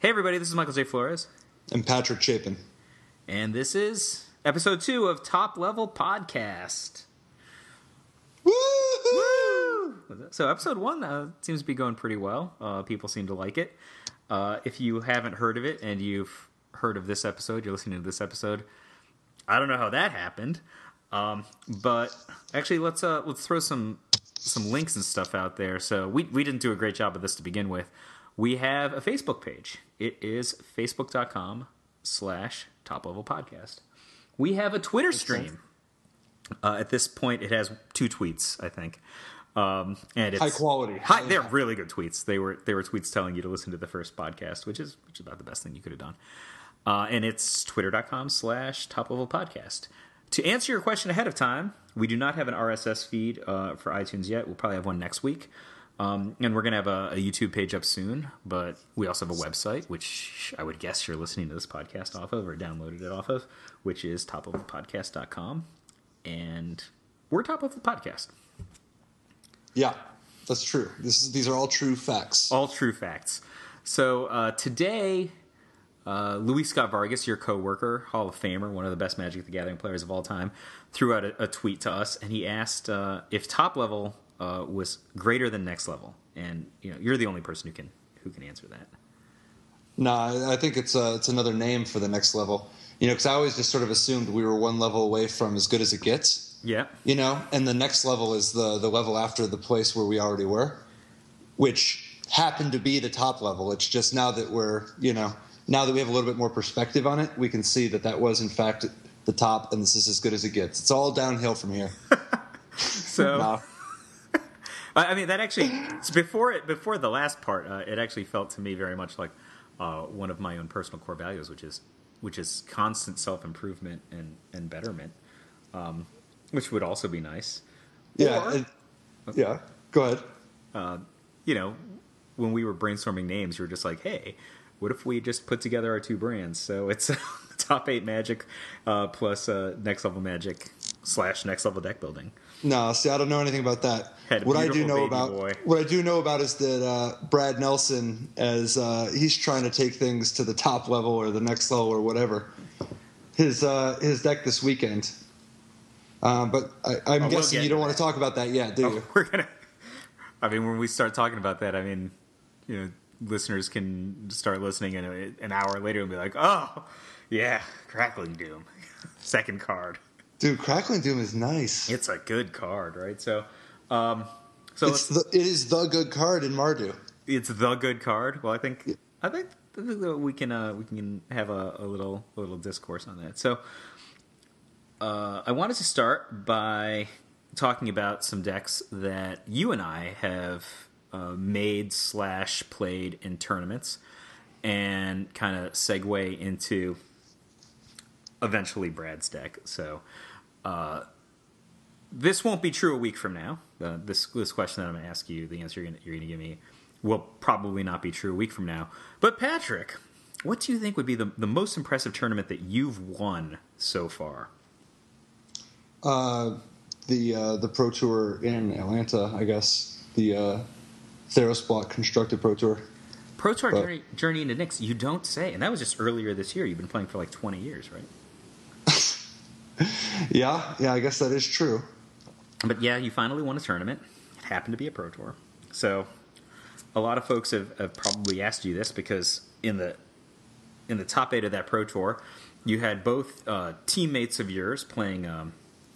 Hey everybody, this is Michael J. Flores. And Patrick Chapin. And this is episode 2 of Top Level Podcast. Woo! So episode 1 seems to be going pretty well. People seem to like it. If you haven't heard of it and you've heard of this episode, you're listening to this episode, I don't know how that happened. But actually, let's throw some links and stuff out there. So we didn't do a great job of this to begin with. We have a Facebook page. It is facebook.com/toplevelpodcast. We have a Twitter stream. At this point, it has 2 tweets, I think. And it's high quality. They're really good tweets. They were tweets telling you to listen to the first podcast, which is about the best thing you could have done. And it's twitter.com/toplevelpodcast. To answer your question ahead of time, we do not have an RSS feed for iTunes yet. We'll probably have one next week. And we're going to have a YouTube page up soon, but we also have a website, which I would guess you're listening to this podcast off of or downloaded it off of, which is toplevelpodcast.com. And we're Top Level Podcast. Yeah, that's true. These are all true facts. All true facts. So today, Luis Scott Vargas, your coworker, Hall of Famer, one of the best Magic the Gathering players of all time, threw out a tweet to us, and he asked if Top Level was greater than Next Level, and you're the only person who can answer that. No, I think it's another name for the Next Level. Because I always just sort of assumed we were one level away from as good as it gets. Yeah. And the next level is the level after the place where we already were, which happened to be the top level. It's just now that now that we have a little bit more perspective on it, we can see that was in fact the top, and this is as good as it gets. It's all downhill from here. So. No. I mean, that actually, before the last part, it actually felt to me very much like one of my own personal core values, which is constant self-improvement and betterment, which would also be nice. Yeah, yeah. Go ahead. When we were brainstorming names, you were just like, hey, what if we just put together our 2 brands? So it's Top 8 Magic plus Next Level Magic / Next Level Deck Building. No, see, I don't know anything about that. What I do know about is that Brad Nelson, as he's trying to take things to the top level or the next level or whatever, his deck this weekend. But I'm guessing you don't want to talk about that yet, do you? We're gonna. I mean, when we start talking about that, I mean, listeners can start listening, and an hour later and be like, "Oh, yeah, Crackling Doom, second card." Dude, Crackling Doom is nice. It's a good card, right? So it is the good card in Mardu. It's the good card. Well, I think that we can have a little discourse on that. So I wanted to start by talking about some decks that you and I have made / played in tournaments, and kind of segue into eventually Brad's deck. So this won't be true a week from now. This question that I'm going to ask you, the answer you're going to give me, will probably not be true a week from now. But Patrick, what do you think would be the most impressive tournament that you've won so far? The Pro Tour in Atlanta, I guess. The Theros Block Constructed Pro Tour. Pro Tour Journey into Nyx, you don't say. And that was just earlier this year. You've been playing for like 20 years, right? Yeah, I guess that is true. But yeah, you finally won a tournament. It happened to be a Pro Tour. So a lot of folks have probably asked you this, because in the top 8 of that Pro Tour, you had both teammates of yours playing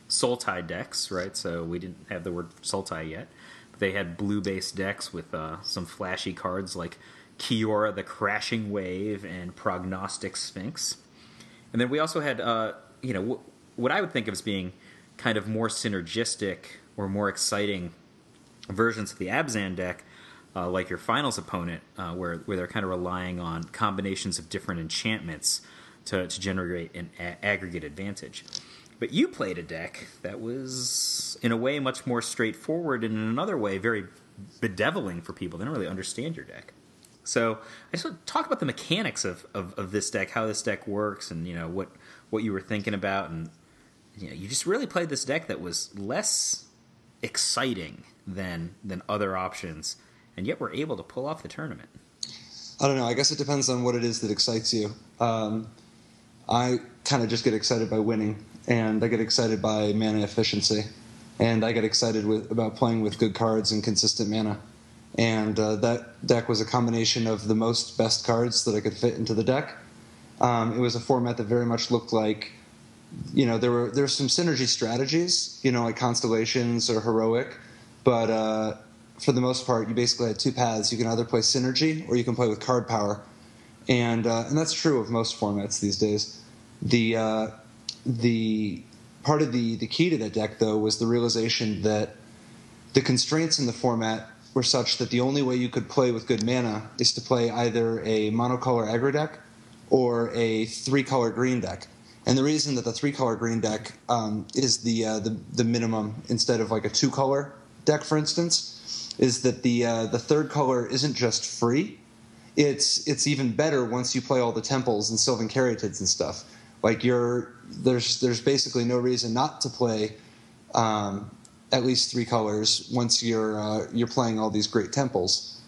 Sultai decks, right? So we didn't have the word Sultai yet. But they had blue-based decks with some flashy cards like Kiora the Crashing Wave and Prognostic Sphinx. And then we also had, what I would think of as being kind of more synergistic or more exciting versions of the Abzan deck, like your finals opponent, where they're kind of relying on combinations of different enchantments to generate an aggregate advantage. But you played a deck that was, in a way, much more straightforward, and in another way, very bedeviling for people. They don't really understand your deck. So I just want to talk about the mechanics of this deck, how this deck works, and what you were thinking about, and you just really played this deck that was less exciting than other options, and yet we're able to pull off the tournament. I don't know. I guess it depends on what it is that excites you. I kind of just get excited by winning, and I get excited by mana efficiency, and I get excited about playing with good cards and consistent mana. And that deck was a combination of the most best cards that I could fit into the deck. It was a format that very much looked like, there's some synergy strategies, like Constellations or Heroic, but for the most part, you basically had two paths. You can either play synergy or you can play with card power, and that's true of most formats these days. The part of the key to that deck, though, was the realization that the constraints in the format were such that the only way you could play with good mana is to play either a monocolor aggro deck or a three-color green deck. And the reason that the three-color green deck is the minimum instead of like a two-color deck, for instance, is that the third color isn't just free. It's even better once you play all the temples and Sylvan Caryatids and stuff. Like there's basically no reason not to play at least three colors once you're playing all these great temples.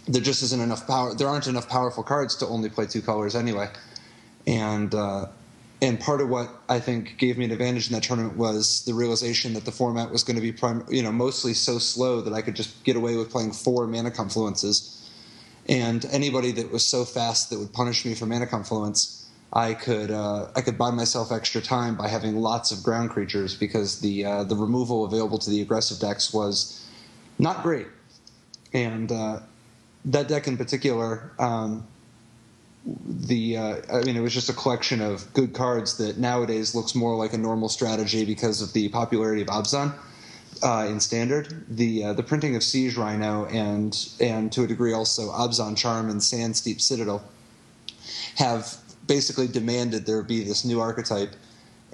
There just isn't enough power. There aren't enough powerful cards to only play two colors anyway. And part of what I think gave me an advantage in that tournament was the realization that the format was going to be mostly so slow that I could just get away with playing 4 mana confluences. And anybody that was so fast that would punish me for mana confluence, I could buy myself extra time by having lots of ground creatures, because the removal available to the aggressive decks was not great. And that deck in particular, it was just a collection of good cards that nowadays looks more like a normal strategy because of the popularity of Abzan in Standard. The printing of Siege Rhino and to a degree also Abzan Charm and Sand Steep Citadel have basically demanded there be this new archetype,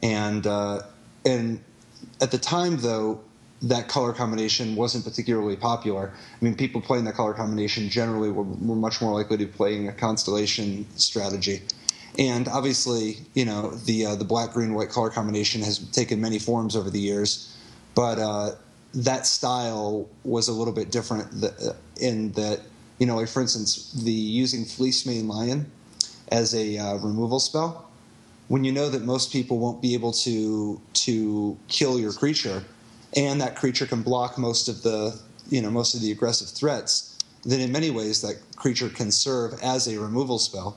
and at the time, though, that color combination wasn't particularly popular. I mean, people playing that color combination generally were much more likely to be playing a Constellation strategy. And obviously, the black, green, white color combination has taken many forms over the years, but that style was a little bit different in that, like for instance, the using Fleecemane Lion as a removal spell, when you know that most people won't be able to kill your creature, and that creature can block most of the aggressive threats, then in many ways that creature can serve as a removal spell,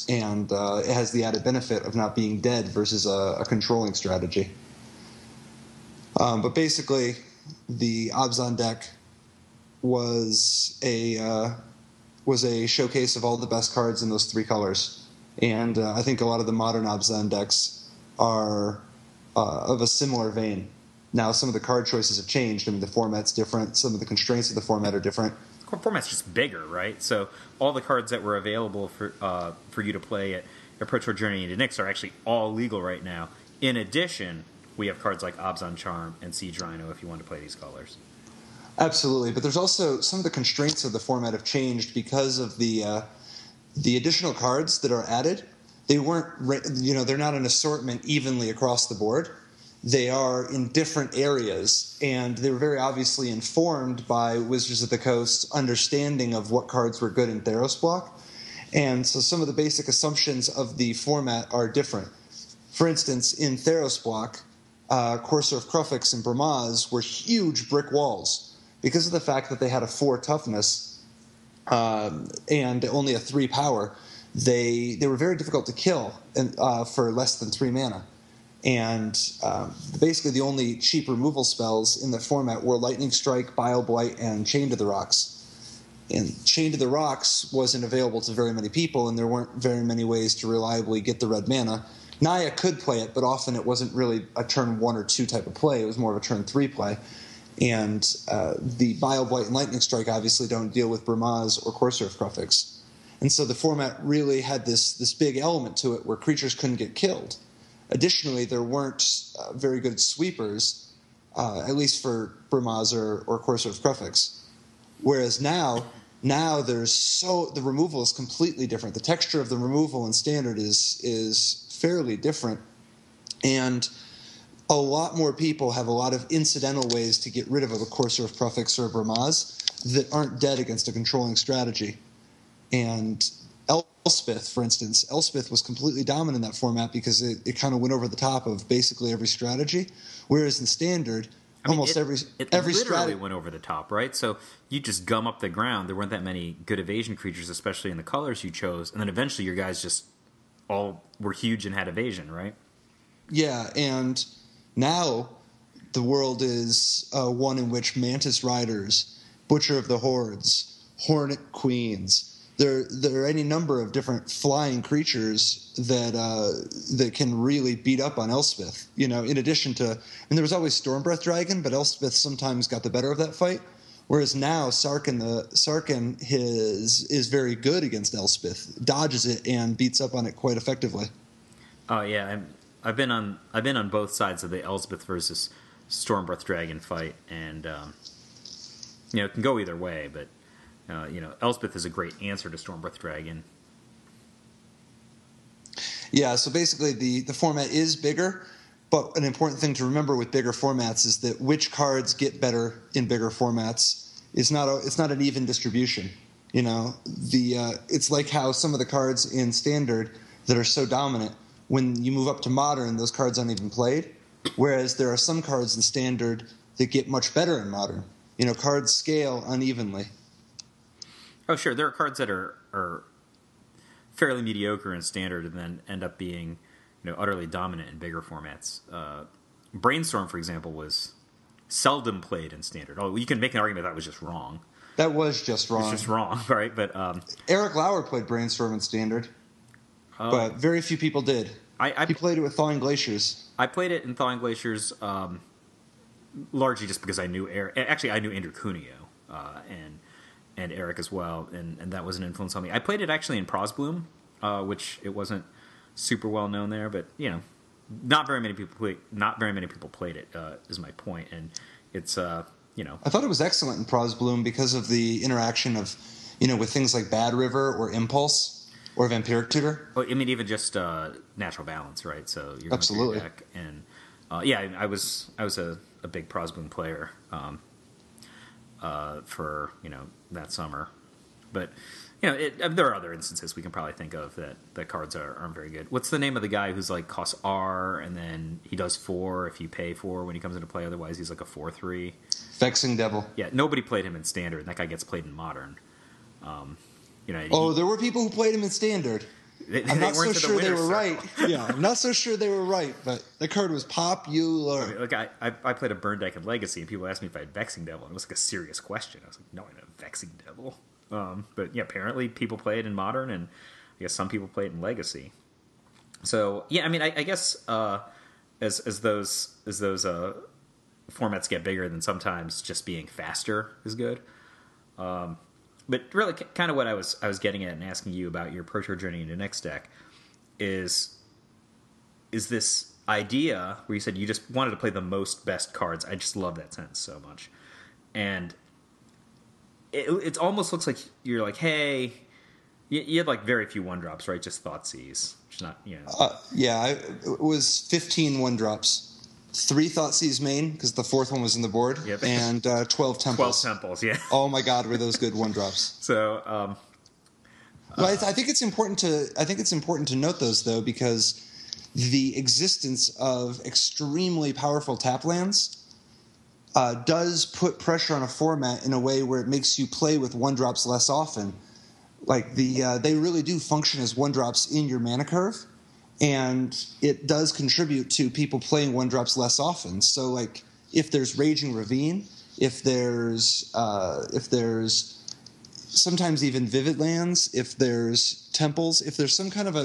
and it has the added benefit of not being dead versus a controlling strategy. But basically, the Abzan deck was a showcase of all the best cards in those 3 colors. And I think a lot of the modern Abzan decks are of a similar vein. Now, some of the card choices have changed. I mean, the format's different. Some of the constraints of the format are different. The format's just bigger, right? So all the cards that were available for you to play at Pro Tour Journey into Nyx are actually all legal right now. In addition, we have cards like Abzan Charm and Siege Rhino if you want to play these colors. Absolutely, but there's also some of the constraints of the format have changed because of the additional cards that are added. They weren't, they're not an assortment evenly across the board. They are in different areas, and they were very obviously informed by Wizards of the Coast's understanding of what cards were good in Theros block. And so some of the basic assumptions of the format are different. For instance, in Theros block, Courser of Crufix and Bramaz were huge brick walls. Because of the fact that they had a 4 toughness and only a 3 power, they were very difficult to kill for less than 3 mana. And basically the only cheap removal spells in the format were Lightning Strike, Bile Blight, and Chain to the Rocks. And Chain to the Rocks wasn't available to very many people, and there weren't very many ways to reliably get the red mana. Naya could play it, but often it wasn't really a turn 1 or 2 type of play. It was more of a turn 3 play. And the Bile Blight and Lightning Strike obviously don't deal with Bramaz or Courser of Crufix. And so the format really had this big element to it where creatures couldn't get killed. Additionally, there weren't very good sweepers, at least for Bramaz or Courser of Crufix. Whereas now the removal is completely different. The texture of the removal in Standard is fairly different, and a lot more people have a lot of incidental ways to get rid of a Courser of Crufix or a Bramaz that aren't dead against a controlling strategy. And Elspeth, for instance, Elspeth was completely dominant in that format because it kind of went over the top of basically every strategy, whereas in Standard, every literally strategy went over the top, right? So you just gum up the ground. There weren't that many good evasion creatures, especially in the colors you chose, and then eventually your guys just all were huge and had evasion, right? Yeah, and now the world is one in which Mantis Riders, Butcher of the Hordes, Hornet Queens. There are any number of different flying creatures that can really beat up on Elspeth. You know, in addition to, and there was always Stormbreath Dragon, but Elspeth sometimes got the better of that fight. Whereas now Sarkhan is very good against Elspeth, dodges it and beats up on it quite effectively. Oh yeah, I've been on both sides of the Elspeth versus Stormbreath Dragon fight, and it can go either way, but. Elspeth is a great answer to Stormbreath Dragon. Yeah, so basically the format is bigger, but an important thing to remember with bigger formats is that which cards get better in bigger formats is it's not an even distribution. You know, it's like how some of the cards in Standard that are so dominant, when you move up to Modern, those cards aren't even played, whereas there are some cards in Standard that get much better in Modern. You know, cards scale unevenly. Oh, sure. There are cards that are fairly mediocre in Standard and then end up being, utterly dominant in bigger formats. Brainstorm, for example, was seldom played in Standard. Oh, you can make an argument that was just wrong. That was just wrong. It's just wrong, right? But Eric Lauer played Brainstorm in Standard, but very few people did. He played it with Thawing Glaciers. I played it in Thawing Glaciers largely just because I knew Eric. Actually, I knew Andrew Cuneo and Eric as well, and that was an influence on me. I played it actually in Prosbloom, which it wasn't super well known there, but not very many people played it. Is my point, and it's I thought it was excellent in Prosbloom because of the interaction of with things like Bad River or Impulse or Vampiric Tutor. Oh, I mean even just Natural Balance, right? So you're absolutely deck, and I was a big Prosbloom player. For that summer, but there are other instances we can probably think of that cards aren't very good. What's the name of the guy who's like costs R and then he does 4 if you pay 4 when he comes into play? Otherwise, he's like a 4/3. Vexing Devil. Yeah, nobody played him in Standard, and that guy gets played in Modern. There were people who played him in Standard. I'm not so sure they were right. Yeah, I'm not so sure they were right, but the card was popular. Like I played a burn deck in Legacy, and people asked me if I had Vexing Devil, and it was like a serious question. I was like, no, I have Vexing Devil. But apparently people play it in Modern, and I guess some people play it in Legacy. So I mean, I guess as those formats get bigger, then sometimes just being faster is good. But really, kind of what I was getting at and asking you about your Pro Tour journey into next deck is this idea where you said you just wanted to play the most best cards. I just love that sentence so much, and it almost looks like you're like, hey, you had like very few 1-drops, right? Just Thoughtseize, which is not it was 15 1-drops. 3 Thoughtseize main, because the 4th one was in the board, yep. And 12 Temples. 12 Temples, yeah. Oh my God, were those good 1-drops? So, I think it's important to note those though, because the existence of extremely powerful tap lands does put pressure on a format in a way where it makes you play with 1-drops less often. Like they really do function as 1-drops in your mana curve. And it does contribute to people playing 1-drops less often. So, like, if there's Raging Ravine, if there's sometimes even Vivid Lands, if there's Temples, if there's some kind of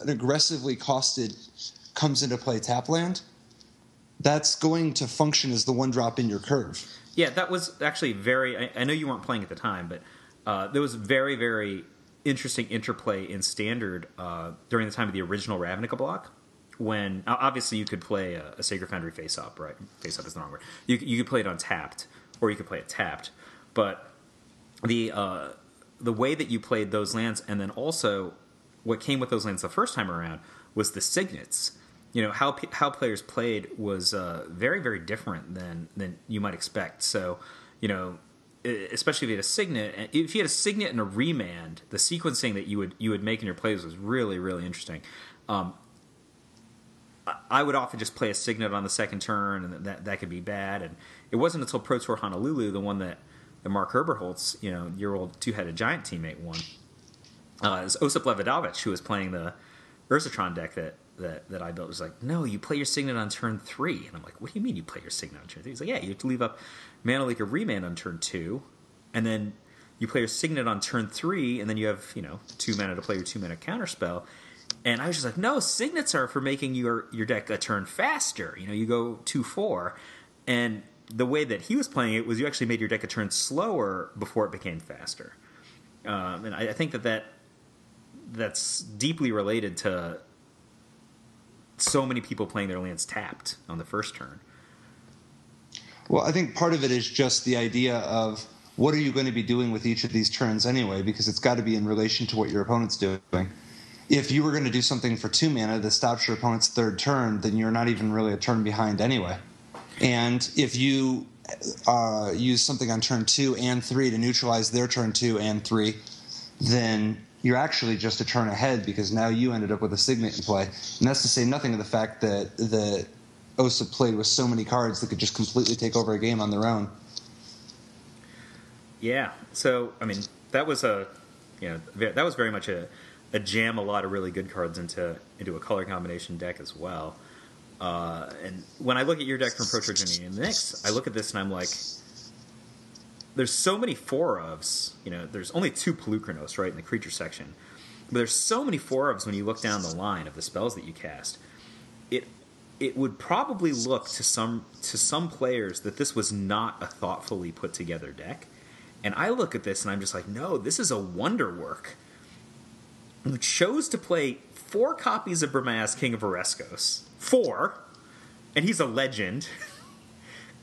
an aggressively costed comes into play tap land, that's going to function as the 1-drop in your curve. Yeah, that was actually I know you weren't playing at the time, but there was very, very interesting interplay in Standard during the time of the original Ravnica block, when obviously you could play a Sacred Foundry face up, right? Face up is the wrong word. You could play it untapped, or you could play it tapped. But the way that you played those lands, and then also what came with those lands the first time around, was the signets. How players played was very, very different than you might expect. So especially if you had a Signet. If you had a Signet and a Remand, the sequencing that you would make in your plays was really, really interesting. I would often just play a Signet on the second turn, and that could be bad. And it wasn't until Pro Tour Honolulu, the one that Mark Herberholtz, your old two-headed giant teammate, won. It was Osip Levidovic who was playing the Urzatron deck that I built. It was like, no, you play your Signet on turn 3. And I'm like, what do you mean you play your Signet on turn 3? He's like, yeah, you have to leave up Mana Leak or Remand on turn 2, and then you play your Signet on turn 3, and then you have 2 mana to play your 2 mana counterspell. And I was just like, no, Signets are for making your deck a turn faster. You go 2-4, and the way that he was playing it was you actually made your deck a turn slower before it became faster. And I think that's deeply related to so many people playing their lands tapped on the first turn. Well, I think part of it is just the idea of what are you going to be doing with each of these turns anyway, because it's got to be in relation to what your opponent's doing. If you were going to do something for 2 mana that stops your opponent's third turn, then you're not even really a turn behind anyway. And if you use something on turn 2 and 3 to neutralize their turn 2 and 3, then you're actually just a turn ahead because now you ended up with a Signet in play. And that's to say nothing of the fact that Osip played with so many cards that could just completely take over a game on their own. Yeah. So, I mean, that was very much a jam a lot of really good cards into a color combination deck as well. And when I look at your deck from Pro Tour Dominion Mix, I look at this and I'm like, there's so many 4-ofs. There's only 2 Pelucranos, right, in the creature section. But there's so many 4-ofs when you look down the line of the spells that you cast. It would probably look to some players that this was not a thoughtfully put together deck. And I look at this and I'm just like, no, this is a wonderwork. Who chose to play 4 copies of Bremass, King of Oreskos. 4, and he's a legend.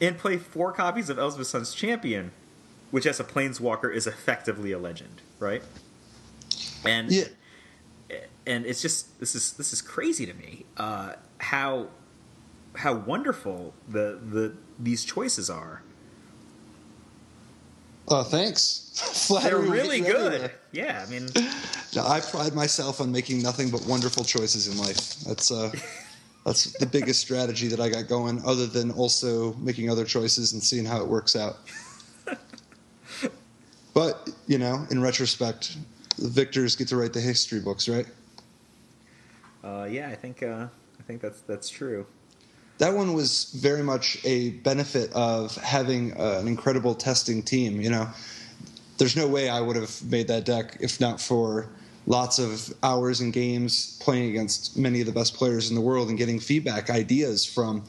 And play 4 copies of Elspeth Sun's Champion, which as a Planeswalker is effectively a legend, right? And yeah. And it's just this is crazy to me. How wonderful these choices are. Thanks. They're really good. Everywhere. Yeah, I mean, I pride myself on making nothing but wonderful choices in life. That's the biggest strategy that I got going, other than also making other choices and seeing how it works out. But in retrospect, the victors get to write the history books, right? Yeah, I think that's true. That one was very much a benefit of having an incredible testing team. There's no way I would have made that deck if not for lots of hours and games playing against many of the best players in the world and getting feedback, ideas from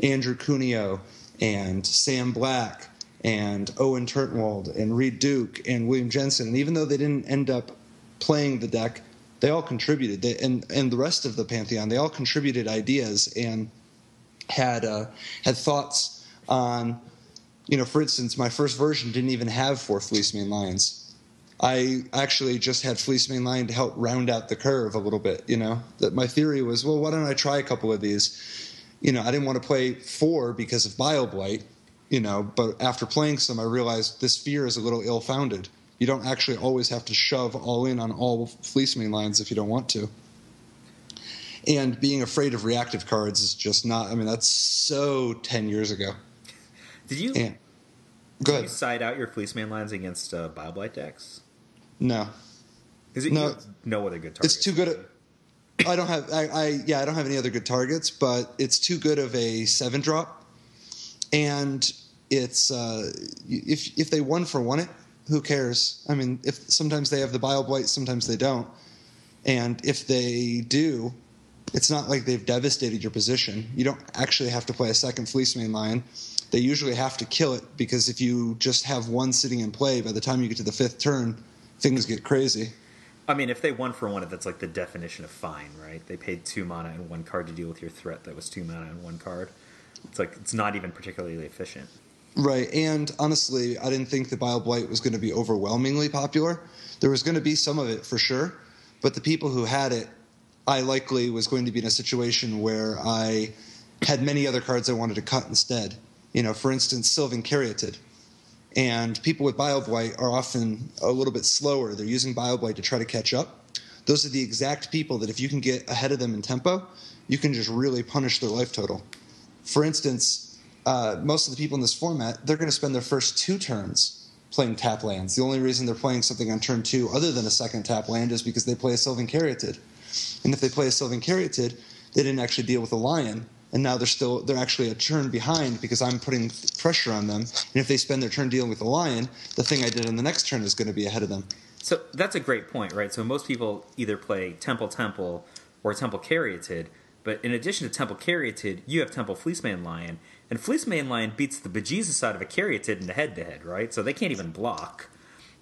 Andrew Cuneo and Sam Black and Owen Turtenwald and Reed Duke and William Jensen. And even though they didn't end up playing the deck, they all contributed. And the rest of the Pantheon, they all contributed ideas and had thoughts on, for instance, my first version didn't even have 4 Fleecemane Lions. I actually just had Fleecemane Lion to help round out the curve a little bit, That my theory was, well, why don't I try a couple of these? I didn't want to play 4 because of BioBlight, but after playing some, I realized this fear is a little ill-founded. You don't actually always have to shove all in on all Fleecemane Lions if you don't want to. And being afraid of reactive cards is just not... that's so 10 years ago. Did you side out your Fleecemane Lions against BioBlight decks? No. No other good targets. It's too good. I don't have any other good targets, but it's too good of a 7-drop. And it's if they 1-for-1 it, who cares? If sometimes they have the BioBlight, sometimes they don't. And if they do, it's not like they've devastated your position. You don't actually have to play a second Fleecemane Lion. They usually have to kill it, because if you just have one sitting in play, by the time you get to the 5th turn, things get crazy. If they 1-for-1 it, that's like the definition of fine, right? They paid 2 mana and 1 card to deal with your threat that was 2 mana and 1 card. It's like, it's not even particularly efficient. Right, and honestly, I didn't think the BioBlight was going to be overwhelmingly popular. There was going to be some of it for sure, but the people who had it, I likely was going to be in a situation where I had many other cards I wanted to cut instead. For instance, Sylvan Caryatid. and people with BioBlight are often a little bit slower. They're using BioBlight to try to catch up. Those are the exact people that if you can get ahead of them in tempo, you can just really punish their life total. For instance, most of the people in this format, they're going to spend their first 2 turns playing tap lands. The only reason they're playing something on turn 2 other than a second tap land is because they play a Sylvan Caryatid. And if they play a Sylvan Caryatid, they didn't actually deal with a lion, and now they're actually a turn behind because I'm putting pressure on them. And if they spend their turn dealing with the lion, the thing I did on the next turn is going to be ahead of them. So that's a great point, right? So most people either play Temple or Temple Caryatid, but in addition to Temple Caryatid, you have Temple Fleeceman Lion, and Fleeceman Lion beats the bejesus out of a Caryatid in the head-to-head, right? So they can't even block.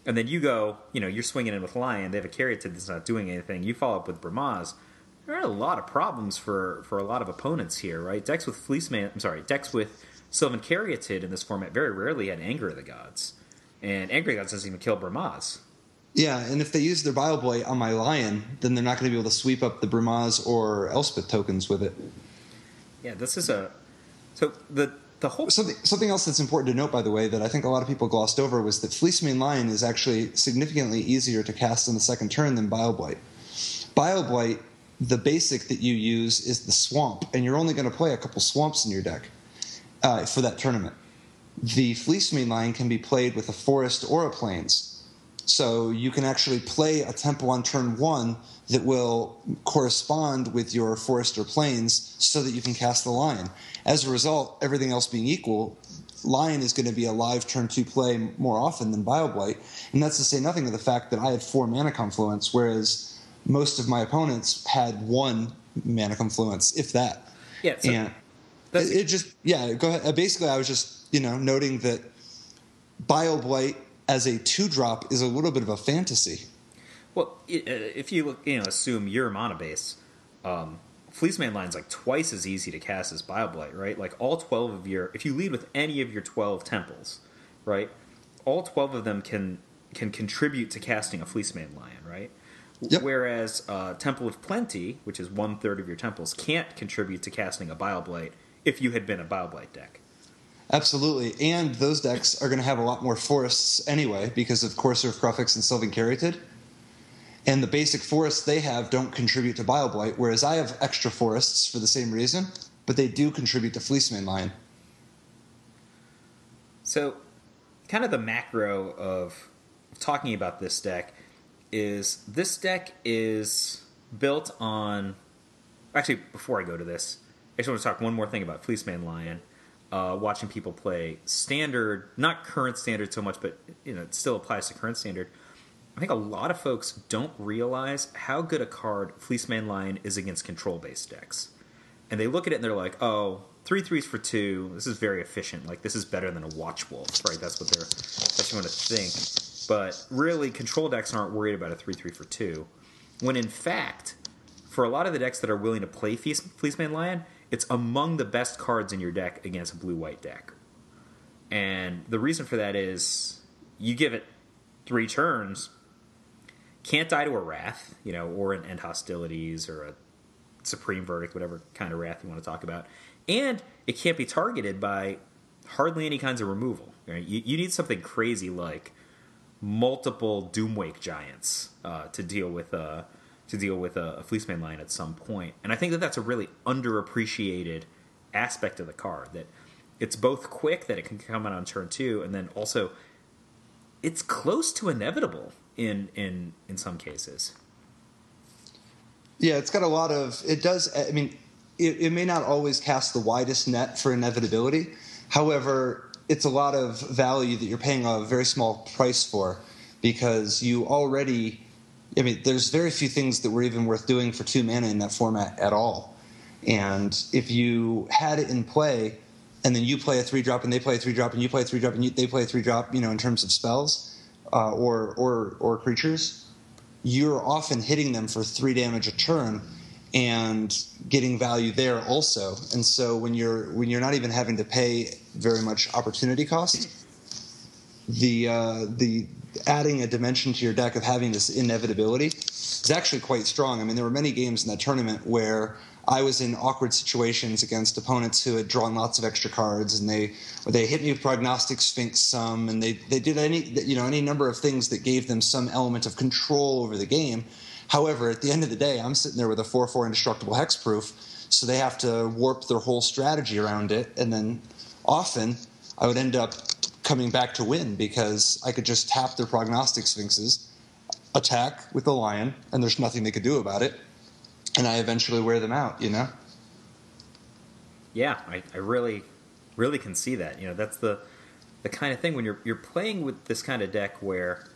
And then you go, you're swinging in with Lion, they have a Caryatid that's not doing anything, you follow up with Bramaz. There are a lot of problems for a lot of opponents here, right? Decks with Sylvan Caryatid in this format very rarely had Anger of the Gods. And Anger of the Gods doesn't even kill Bramaz. Yeah, and if they use their BioBlight on my Lion, then they're not going to be able to sweep up the Bramaz or Elspeth tokens with it. Yeah, this is a... So the whole... Something else that's important to note, by the way, that I think a lot of people glossed over was that Fleeceman Lion is actually significantly easier to cast on the second turn than BioBlight. BioBlight, the basic that you use is the Swamp, and you're only going to play a couple Swamps in your deck for that tournament. The Fleeceman Lion can be played with a Forest or a Plains. So you can actually play a tempo on turn 1 that will correspond with your Forest or Plains so that you can cast the Lion. As a result, everything else being equal, Lion is going to be a live turn 2 play more often than BioBlight. And that's to say nothing of the fact that I had 4 mana confluence, whereas most of my opponents had 1 mana confluence, if that. Yeah, so and go ahead. Basically, I was just noting that BioBlight as a 2-drop is a little bit of a fantasy. Well, if you assume you're mana base, Fleeceman Lion's like twice as easy to cast as BioBlight, right? Like all 12 of if you lead with any of your 12 temples, right? All 12 of them can contribute to casting a Fleeceman Lion, right? Yep. Whereas Temple of Plenty, which is 1/3 of your temples, can't contribute to casting a BioBlight if you had been a BioBlight deck. Absolutely, and those decks are going to have a lot more forests anyway because of Courser of Crufix and Sylvan Caryatid. And the basic forests they have don't contribute to BioBlight, whereas I have extra forests for the same reason, but they do contribute to Fleeceman Lion. So, kind of the macro of talking about this deck is built on... Actually, before I go to this, I just want to talk one more thing about Fleeceman Lion. Watching people play Standard, not current Standard so much, but it still applies to current Standard. I think a lot of folks don't realize how good a card Fleeceman Lion is against control-based decks. And they look at it and they're like, oh, 3/3s for 2, this is very efficient. Like, this is better than a Watch Wolf, right? That's what they're going to think. But really, control decks aren't worried about a 3/3 for 2. When in fact, for a lot of the decks that are willing to play Fleeceman Lion, it's among the best cards in your deck against a blue-white deck. And the reason for that is you give it 3 turns, can't die to a Wrath, or an End Hostilities or a Supreme Verdict, whatever kind of Wrath you want to talk about. And it can't be targeted by hardly any kinds of removal. Right? You need something crazy like multiple Doomwake Giants to deal with a Fleeceman Lion at some point. And I think that that's a really underappreciated aspect of the card, that it's both quick, that it can come out on turn 2, and then also it's close to inevitable in some cases. Yeah, it's got a lot of... It does... I mean, it may not always cast the widest net for inevitability. However, it's a lot of value that you're paying a very small price for, because you already... I mean, there's very few things that were even worth doing for 2 mana in that format at all. And if you had it in play, and then you play a 3-drop, and they play a 3-drop, and you play a 3-drop, and they play a 3-drop, in terms of spells or creatures, you're often hitting them for 3 damage a turn and getting value there also. And so when you're not even having to pay very much opportunity cost, the adding a dimension to your deck of having this inevitability is actually quite strong. I mean, there were many games in that tournament where I was in awkward situations against opponents who had drawn lots of extra cards, and they hit me with Prognostic Sphinx some, and they did any number of things that gave them some element of control over the game. However, at the end of the day, I'm sitting there with a 4/4 indestructible hexproof, so they have to warp their whole strategy around it, and then often I would end up coming back to win because I could just tap their Prognostic Sphinxes, attack with the Lion, and there's nothing they could do about it. And I eventually wear them out, Yeah, I really, really can see that. That's the kind of thing when you're playing with this kind of deck where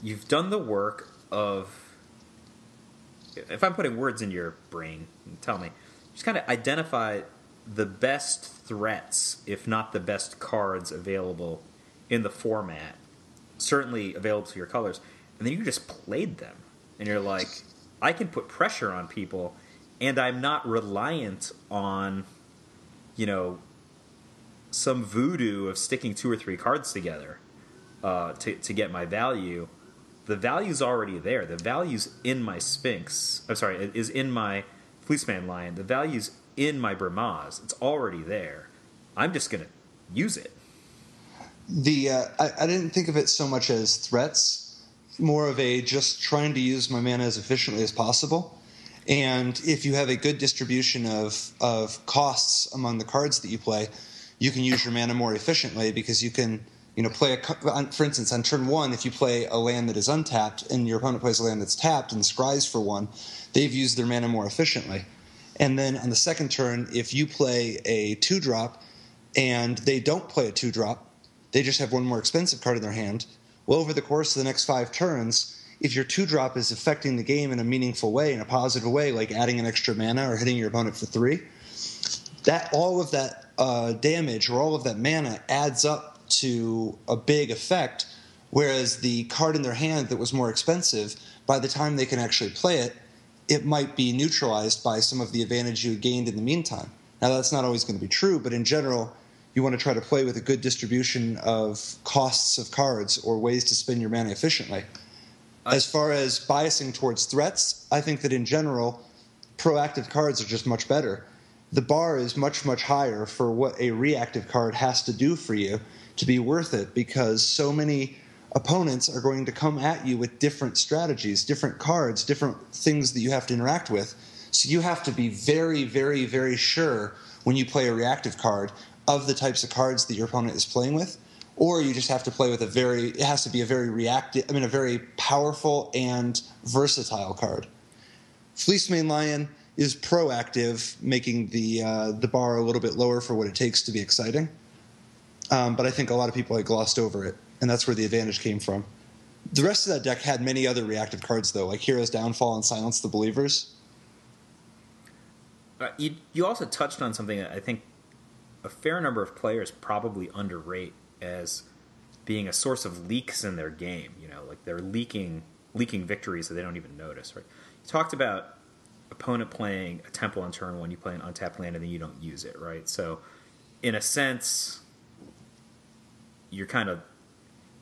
you've done the work of. If I'm putting words in your brain, tell me. Just kind of identify the best threats, if not the best cards available in the format, certainly available to your colors, and then you just played them, and you're like, I can put pressure on people, and I'm not reliant on, some voodoo of sticking 2 or 3 cards together to get my value. The value's already there. The value's in my Sphinx. I'm sorry, is in my Fleeceman Lion. The value's in my Brahmas. It's already there. I'm just going to use it. I didn't think of it so much as threats, more of a just trying to use my mana as efficiently as possible. And if you have a good distribution of costs among the cards that you play, you can use your mana more efficiently because you can play for instance, on turn 1, if you play a land that is untapped and your opponent plays a land that's tapped and scries for 1, they've used their mana more efficiently. And then on the second turn, if you play a 2-drop and they don't play a 2-drop, they just have 1 more expensive card in their hand. Well, over the course of the next 5 turns, if your 2-drop is affecting the game in a meaningful way, in a positive way, like adding an extra mana or hitting your opponent for 3, all of that damage or all of that mana adds up to a big effect, whereas the card in their hand that was more expensive, by the time they can actually play it, it might be neutralized by some of the advantage you gained in the meantime. Now, that's not always going to be true, but in general, you want to try to play with a good distribution of costs of cards or ways to spend your mana efficiently. As far as biasing towards threats, I think that in general, proactive cards are just much better. The bar is much, much higher for what a reactive card has to do for you to be worth it, because so many opponents are going to come at you with different strategies, different cards, different things that you have to interact with. So you have to be very, very, very sure when you play a reactive card of the types of cards that your opponent is playing with, or you just have to play with a very powerful and versatile card. Fleecemane Lion is proactive, making the bar a little bit lower for what it takes to be exciting. But I think a lot of people had glossed over it, and that's where the advantage came from. The rest of that deck had many other reactive cards, though, like Hero's Downfall and Silence the Believers. You also touched on something that I think a fair number of players probably underrate as being a source of leaks in their game. Like they're leaking victories that they don't even notice. Right? You talked about opponent playing a temple on turn 1, you play an untapped land, and then you don't use it. Right? So, in a sense, you kind of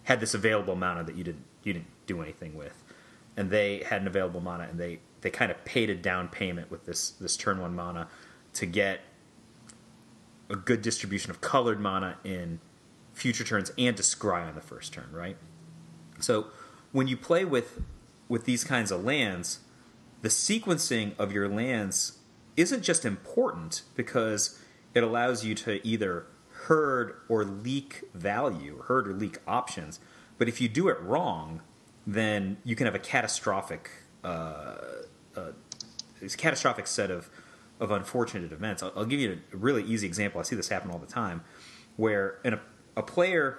had this available mana that you didn't do anything with, and they had an available mana, and they kind of paid a down payment with this turn 1 mana to get a good distribution of colored mana in future turns and to scry on the first turn, right? So when you play with these kinds of lands, the sequencing of your lands isn't just important because it allows you to either herd or leak value, herd or leak options, but if you do it wrong, then you can have a catastrophic set of unfortunate events. I'll give you a really easy example. I see this happen all the time, where a player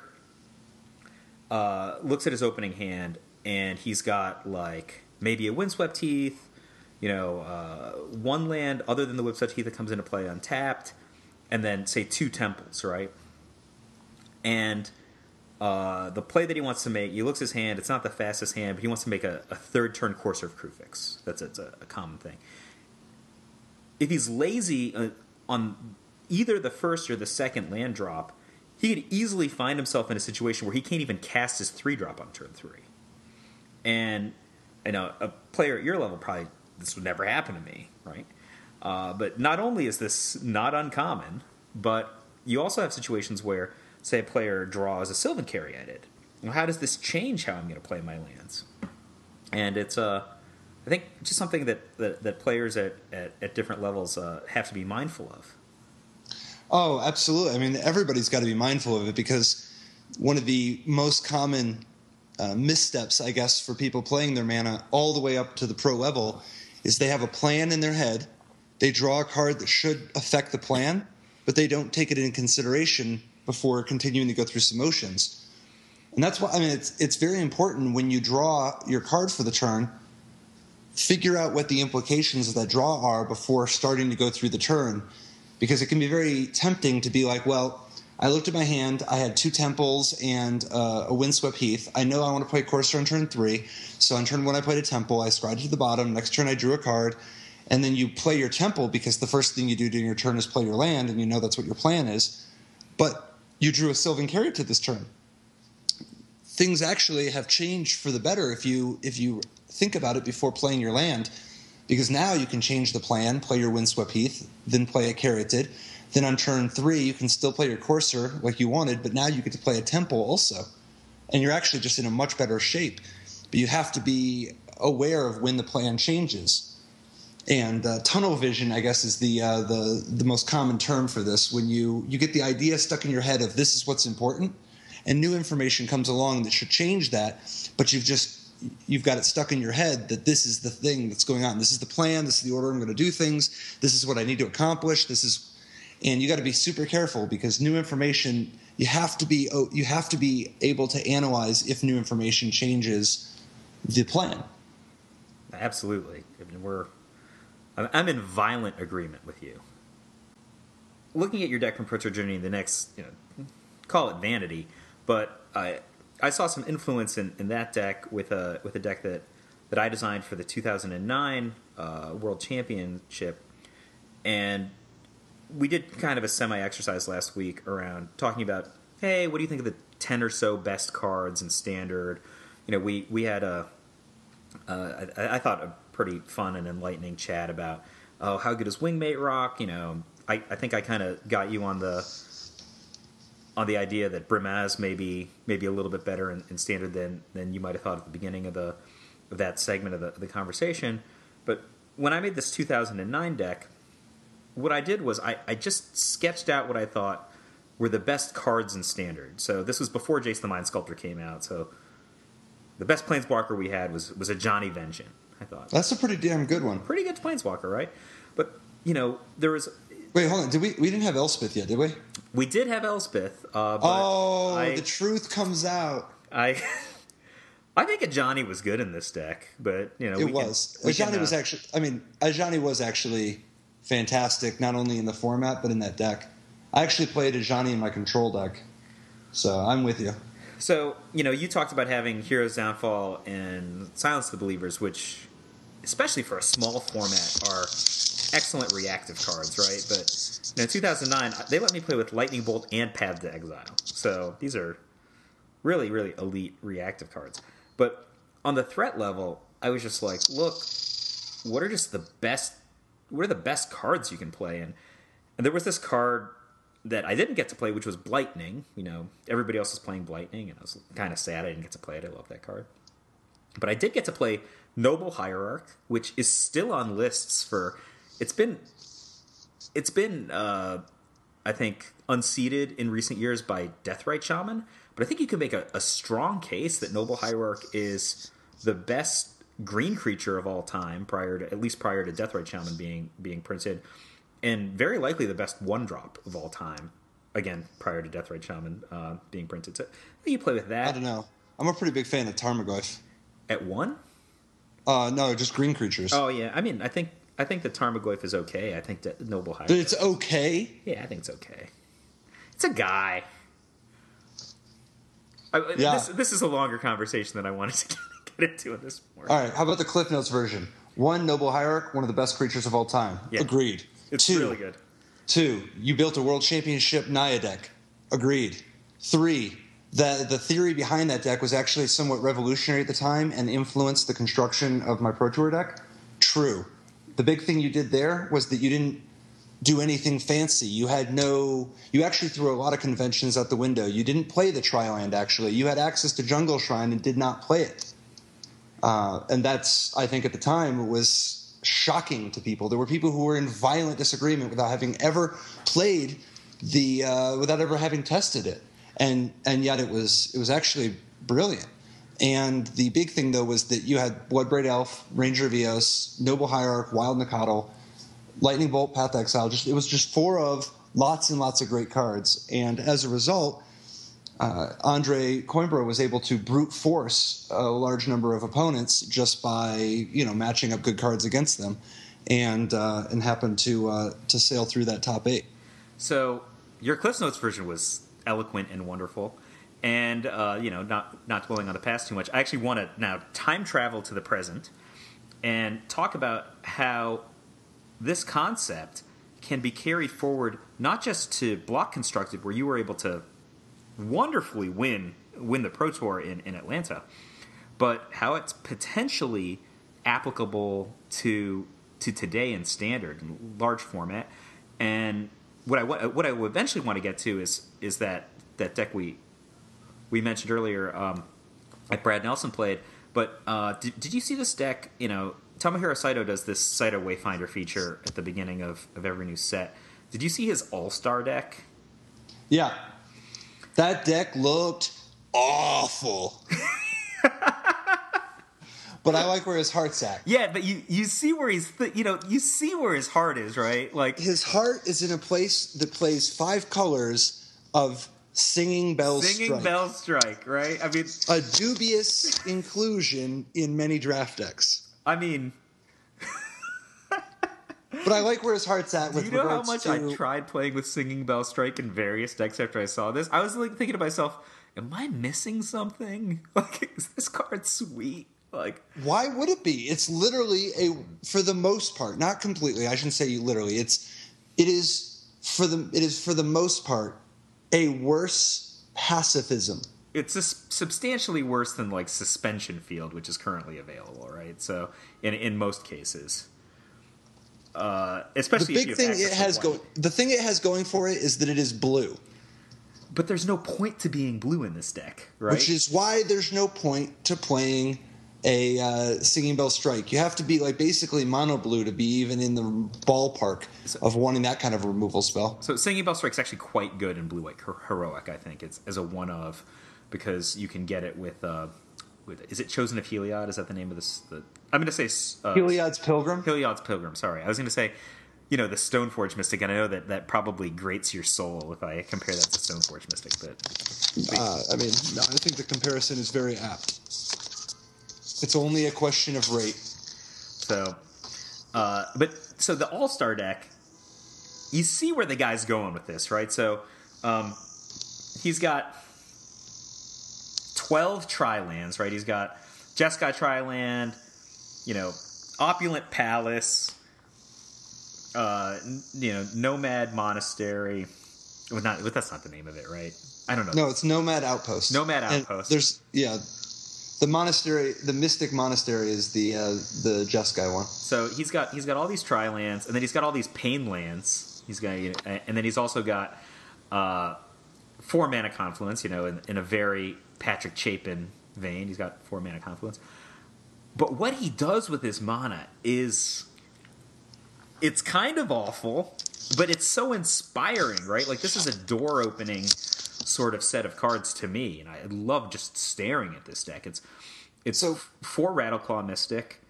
looks at his opening hand and he's got like maybe a Windswept Heath, one land other than the Windswept Heath that comes into play untapped, and then say 2 temples, right? And the play that he wants to make, he looks at his hand. It's not the fastest hand, but he wants to make a 3rd turn Courser of Crufix. That's a common thing. If he's lazy on either the first or the second land drop, he could easily find himself in a situation where he can't even cast his 3-drop on turn 3. And a player at your level, probably this would never happen to me, right? But not only is this not uncommon, but you also have situations where, say, a player draws a Sylvan Caryatid. Well, how does this change how I'm going to play my lands? And it's I think just something that players at different levels have to be mindful of. Oh, absolutely. I mean, everybody's got to be mindful of it, because one of the most common missteps, I guess, for people playing their mana all the way up to the pro level is they have a plan in their head. They draw a card that should affect the plan, but they don't take it into consideration before continuing to go through some motions. And that's why, I mean, it's very important when you draw your card for the turn, figure out what the implications of that draw are before starting to go through the turn, because it can be very tempting to be like, well, I looked at my hand, I had 2 temples and a Windswept Heath. I know I want to play Courser on turn 3, so on turn 1 I played a temple, I scryed it to the bottom, next turn I drew a card, and then you play your temple because the first thing you do during your turn is play your land, and you know that's what your plan is, but you drew a Sylvan Caryatid this turn. Things actually have changed for the better if you think about it before playing your land, because now you can change the plan, play your Windswept Heath, then play a Caryatid. Then on turn 3, you can still play your Courser like you wanted, but now you get to play a temple also. And you're actually just in a much better shape. But you have to be aware of when the plan changes. And tunnel vision, I guess, is the most common term for this. When you get the idea stuck in your head of this is what's important, and new information comes along that should change that, but you've got it stuck in your head that this is the thing that's going on. This is the plan. This is the order I'm going to do things. This is what I need to accomplish. And you got to be super careful, because new information, you have to be able to analyze if new information changes the plan. Absolutely. I mean, I'm in violent agreement with you. Looking at your deck from Pro Tour Journey, the next, call it vanity, but I saw some influence in that deck with a deck that I designed for the 2009 World Championship, and we did kind of a semi-exercise last week around talking about, hey, what do you think of the 10 or so best cards in Standard? We had I thought a pretty fun and enlightening chat about, oh, how good is Wingmate Rock? I think I kind of got you on the idea that Brimaz may be a little bit better in Standard than you might have thought at the beginning of that segment of the conversation. But when I made this 2009 deck, what I did was I just sketched out what I thought were the best cards in Standard. So this was before Jace the Mind Sculptor came out. So the best Planeswalker we had was a Johnny Vengeance, I thought. That's a pretty damn good one. Pretty good Planeswalker, right? But, there was... Wait, hold on. Did we didn't have Elspeth yet, did we? We did have Elspeth. But the truth comes out. I think Ajani was good in this deck, but, Ajani was actually fantastic, not only in the format, but in that deck. I actually played Ajani in my control deck, so I'm with you. So, you talked about having Heroes Downfall and Silence the Believers, which, especially for a small format, are excellent reactive cards, right? But, in 2009, they let me play with Lightning Bolt and Path to Exile. So, these are really, really elite reactive cards. But on the threat level, I was just like, look, what are the best cards you can play? And there was this card that I didn't get to play, which was Blightning. Everybody else was playing Blightning, and I was kind of sad I didn't get to play it. I love that card. But I did get to play Noble Hierarch, which is still on lists for... It's been I think, unseated in recent years by Deathrite Shaman, but I think you can make a strong case that Noble Hierarch is the best green creature of all time, at least prior to Deathrite Shaman being printed, and very likely the best 1-drop of all time, again, prior to Deathrite Shaman being printed. So you play with that. I don't know. I'm a pretty big fan of Tarmogoyf. At 1? No, just green creatures. Oh, yeah. I mean, I think that Tarmogoyf is okay. I think that Noble Hierarch... But it's okay? Yeah, I think it's okay. It's a guy. This is a longer conversation than I wanted to get into in this morning. All right, how about the Cliff Notes version? 1, Noble Hierarch, one of the best creatures of all time. Yeah. Agreed. It's really good. 2, you built a World Championship Naya deck. Agreed. 3, the theory behind that deck was actually somewhat revolutionary at the time and influenced the construction of my Pro Tour deck. True. The big thing you did there was that you didn't do anything fancy. You actually threw a lot of conventions out the window. You didn't play the Tri-Land, actually. You had access to Jungle Shrine and did not play it. And that's, I think at the time, it was shocking to people. There were people who were in violent disagreement without having ever played without ever having tested it. And yet it was actually brilliant. And the big thing, though, was that you had Bloodbraid Elf, Ranger of Eos, Noble Hierarch, Wild Nikatl, Lightning Bolt, Path Exile. It was just 4 of lots and lots of great cards. And as a result, Andre Coimbra was able to brute force a large number of opponents just by matching up good cards against them, and happened to sail through that top 8. So your Cliff Notes version was eloquent and wonderful. And, not dwelling on the past too much, I actually want to now time travel to the present and talk about how this concept can be carried forward not just to Block Constructed, where you were able to wonderfully win the Pro Tour in Atlanta, but how it's potentially applicable to today in Standard and large format. And what I will eventually want to get to is that deck we mentioned earlier that Brad Nelson played. But did you see this deck? Tomohiro Saito does this Saito Wayfinder feature at the beginning of every new set. Did you see his All-Star deck? Yeah. That deck looked awful. But I like where his heart's at. Yeah, but you see where you see where his heart is, right? Like, his heart is in a place that plays 5 colors of Singing Bell Strike, right? I mean, a dubious inclusion in many draft decks. I mean, but I like where his heart's at. With do you know how much I tried playing with Singing Bell Strike in various decks after I saw this? I was like thinking to myself, "Am I missing something? Like, is this card sweet? Like, why would it be? It's literally for the most part, not completely. I shouldn't say literally. It is for the most part a worse pacifism. It's substantially worse than like Suspension Field, which is currently available, right? So in most cases, especially the thing it has going for it is that it is blue. But there's no point to being blue in this deck, right? Which is why there's no point to playing a Singing Bell Strike. You have to be like basically mono blue to be even in the ballpark of wanting that kind of removal spell. So Singing Bell Strike's actually quite good in blue-white heroic, I think. It's as a one of, because you can get it with is it Chosen of Heliod? Is that the name of this? I'm going to say Heliod's Pilgrim. Heliod's Pilgrim. Sorry, I was going to say the Stoneforge Mystic, and I know that probably grates your soul if I compare that to Stoneforge Mystic. But I think the comparison is very apt. It's only a question of rate. So, so the All-Star deck, you see where the guy's going with this, right? So, he's got 12 Tri-Lands, right? He's got Jeskai Tri-Land, Opulent Palace, Nomad Monastery. That's not the name of it, right? I don't know. No, it's Nomad Outpost. Nomad Outpost. The monastery, the Mystic Monastery, is the Jeskai one. So he's got all these Tri-Lands, and then he's got all these Pain Lands. He's got, and then he's also got 4 Mana Confluence. In a very Patrick Chapin vein, he's got 4 Mana Confluence. But what he does with his mana it's kind of awful, but it's so inspiring, right? Like, this is a door-opening sort of set of cards to me, and I love just staring at this deck. It's so 4 Rattleclaw Mystic,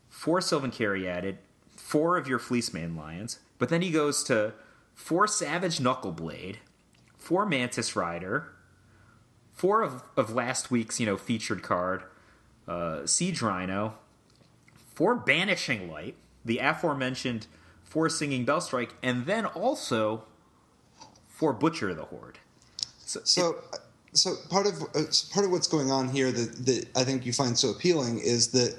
4 Sylvan Caryatid, 4 of your Fleecemane Lions, but then he goes to 4 Savage Knuckleblade, 4 Mantis Rider, 4 of last week's featured card, Siege Rhino, 4 Banishing Light, the aforementioned 4 Singing Bell Strike, and then also 4 Butcher the Horde. So part of what's going on here that I think you find so appealing is that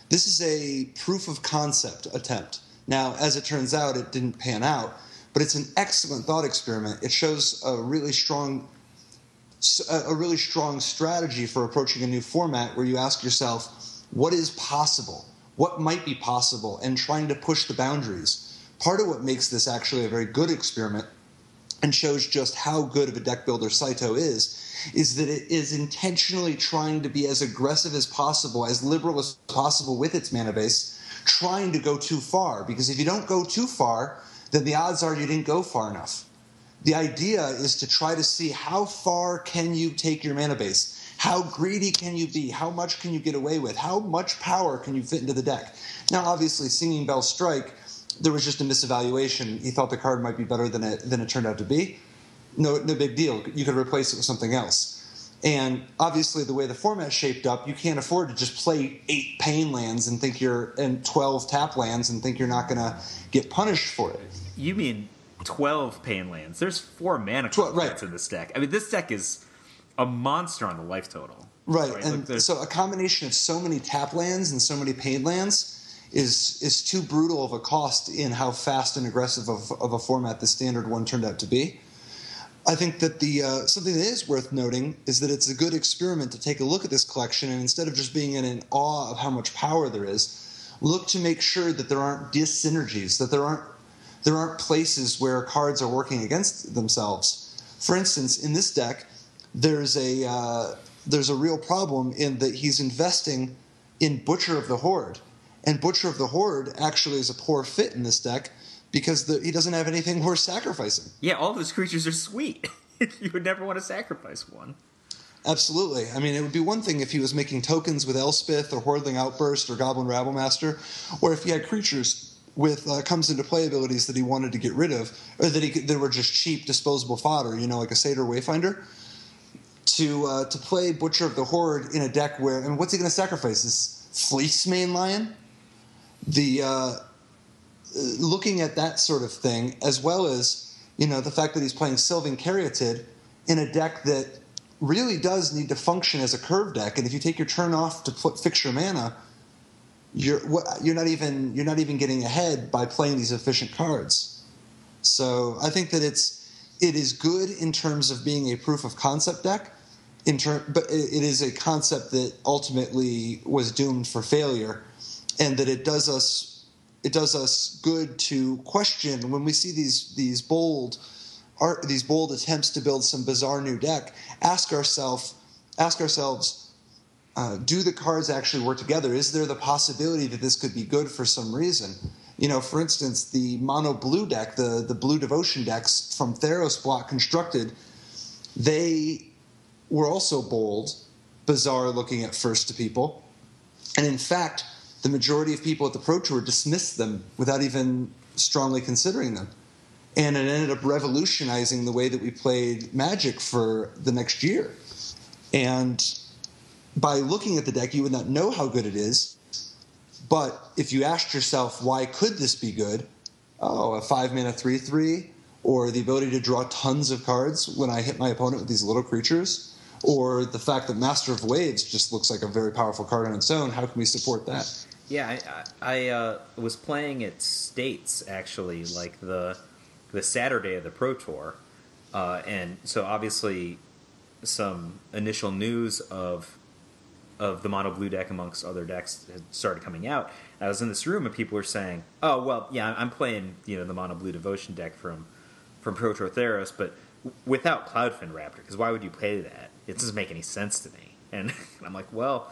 this is a proof of concept attempt. Now, as it turns out, it didn't pan out, but it's an excellent thought experiment. It shows a really strong strategy for approaching a new format, where you ask yourself, what is possible? what might be possible and trying to push the boundaries. Part of what makes this actually a very good experiment and shows just how good of a deck builder Saito is that it is intentionally trying to be as aggressive as possible, as liberal as possible with its mana base, trying to go too far. Because if you don't go too far, then the odds are you didn't go far enough. The idea is to try to see how far can you take your mana base. How greedy can you be? How much can you get away with? How much power can you fit into the deck? Now, obviously, Singing Bell Strike, there was just a misevaluation. He thought the card might be better than it turned out to be. No big deal. You could replace it with something else. And obviously, the way the format's shaped up, you can't afford to just play 8 pain lands and 12 tap lands and think you're not going to get punished for it. You mean 12 pain lands? There's 4 mana cards in this deck. I mean, this deck is a monster on the life total. Right. And so a combination of so many tap lands and so many pain lands is too brutal of a cost in how fast and aggressive of a format the standard one turned out to be. I think that something that is worth noting is that it's a good experiment to take a look at this collection and instead of just being in awe of how much power there is, look to make sure that there aren't dyssynergies, that there aren't places where cards are working against themselves. For instance, in this deck, there's a real problem in that he's investing in Butcher of the Horde. And Butcher of the Horde actually is a poor fit in this deck because he doesn't have anything worth sacrificing. Yeah, all of his creatures are sweet. You would never want to sacrifice one. Absolutely. I mean, it would be one thing if he was making tokens with Elspeth or Hordling Outburst or Goblin Rabblemaster, or if he had creatures with comes into play abilities that he wanted to get rid of, or that were just cheap disposable fodder, like a Satyr Wayfinder. To play Butcher of the Horde in a deck where, and what's he going to sacrifice? Is Fleece Main Lion? Looking at that sort of thing, as well as the fact that he's playing Sylvan Caryatid in a deck that really does need to function as a curve deck, and if you take your turn off to fix your mana, you're not even getting ahead by playing these efficient cards. So I think that it is good in terms of being a proof of concept deck. But it is a concept that ultimately was doomed for failure, and that it does us good to question when we see these bold attempts to build some bizarre new deck. Ask ourselves, do the cards actually work together? Is there the possibility that this could be good for some reason? For instance, the mono blue deck, the blue devotion decks from Theros Block Constructed, they were also bold, bizarre looking at first to people. And in fact, the majority of people at the Pro Tour dismissed them without even strongly considering them. And it ended up revolutionizing the way that we played Magic for the next year. And by looking at the deck, you would not know how good it is. But if you asked yourself, why could this be good? Oh, a 5-mana 3/3, or the ability to draw tons of cards when I hit my opponent with these little creatures, or the fact that Master of Waves just looks like a very powerful card on its own. How can we support that? Yeah, I was playing at States, actually, like the Saturday of the Pro Tour. And so obviously some initial news of the mono blue deck amongst other decks had started coming out. I was in this room and people were saying, oh, well, yeah, I'm playing the mono blue devotion deck from Pro Tour Theros, but without Cloudfin Raptor, because why would you play that? It doesn't make any sense to me. And I'm like, well,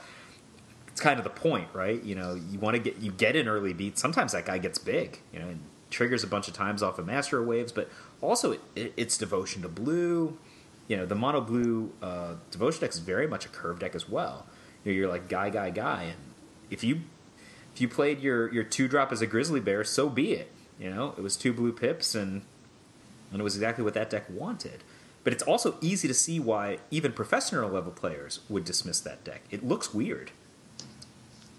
it's kind of the point, right? You get an early beat. Sometimes that guy gets big, and triggers a bunch of times off of Master of Waves, but also it's devotion to blue. The mono blue devotion deck is very much a curve deck as well. You're like guy, and if you played your 2-drop as a Grizzly Bear, so be it. It was 2 blue pips, and it was exactly what that deck wanted. But it's also easy to see why even professional level players would dismiss that deck. It looks weird.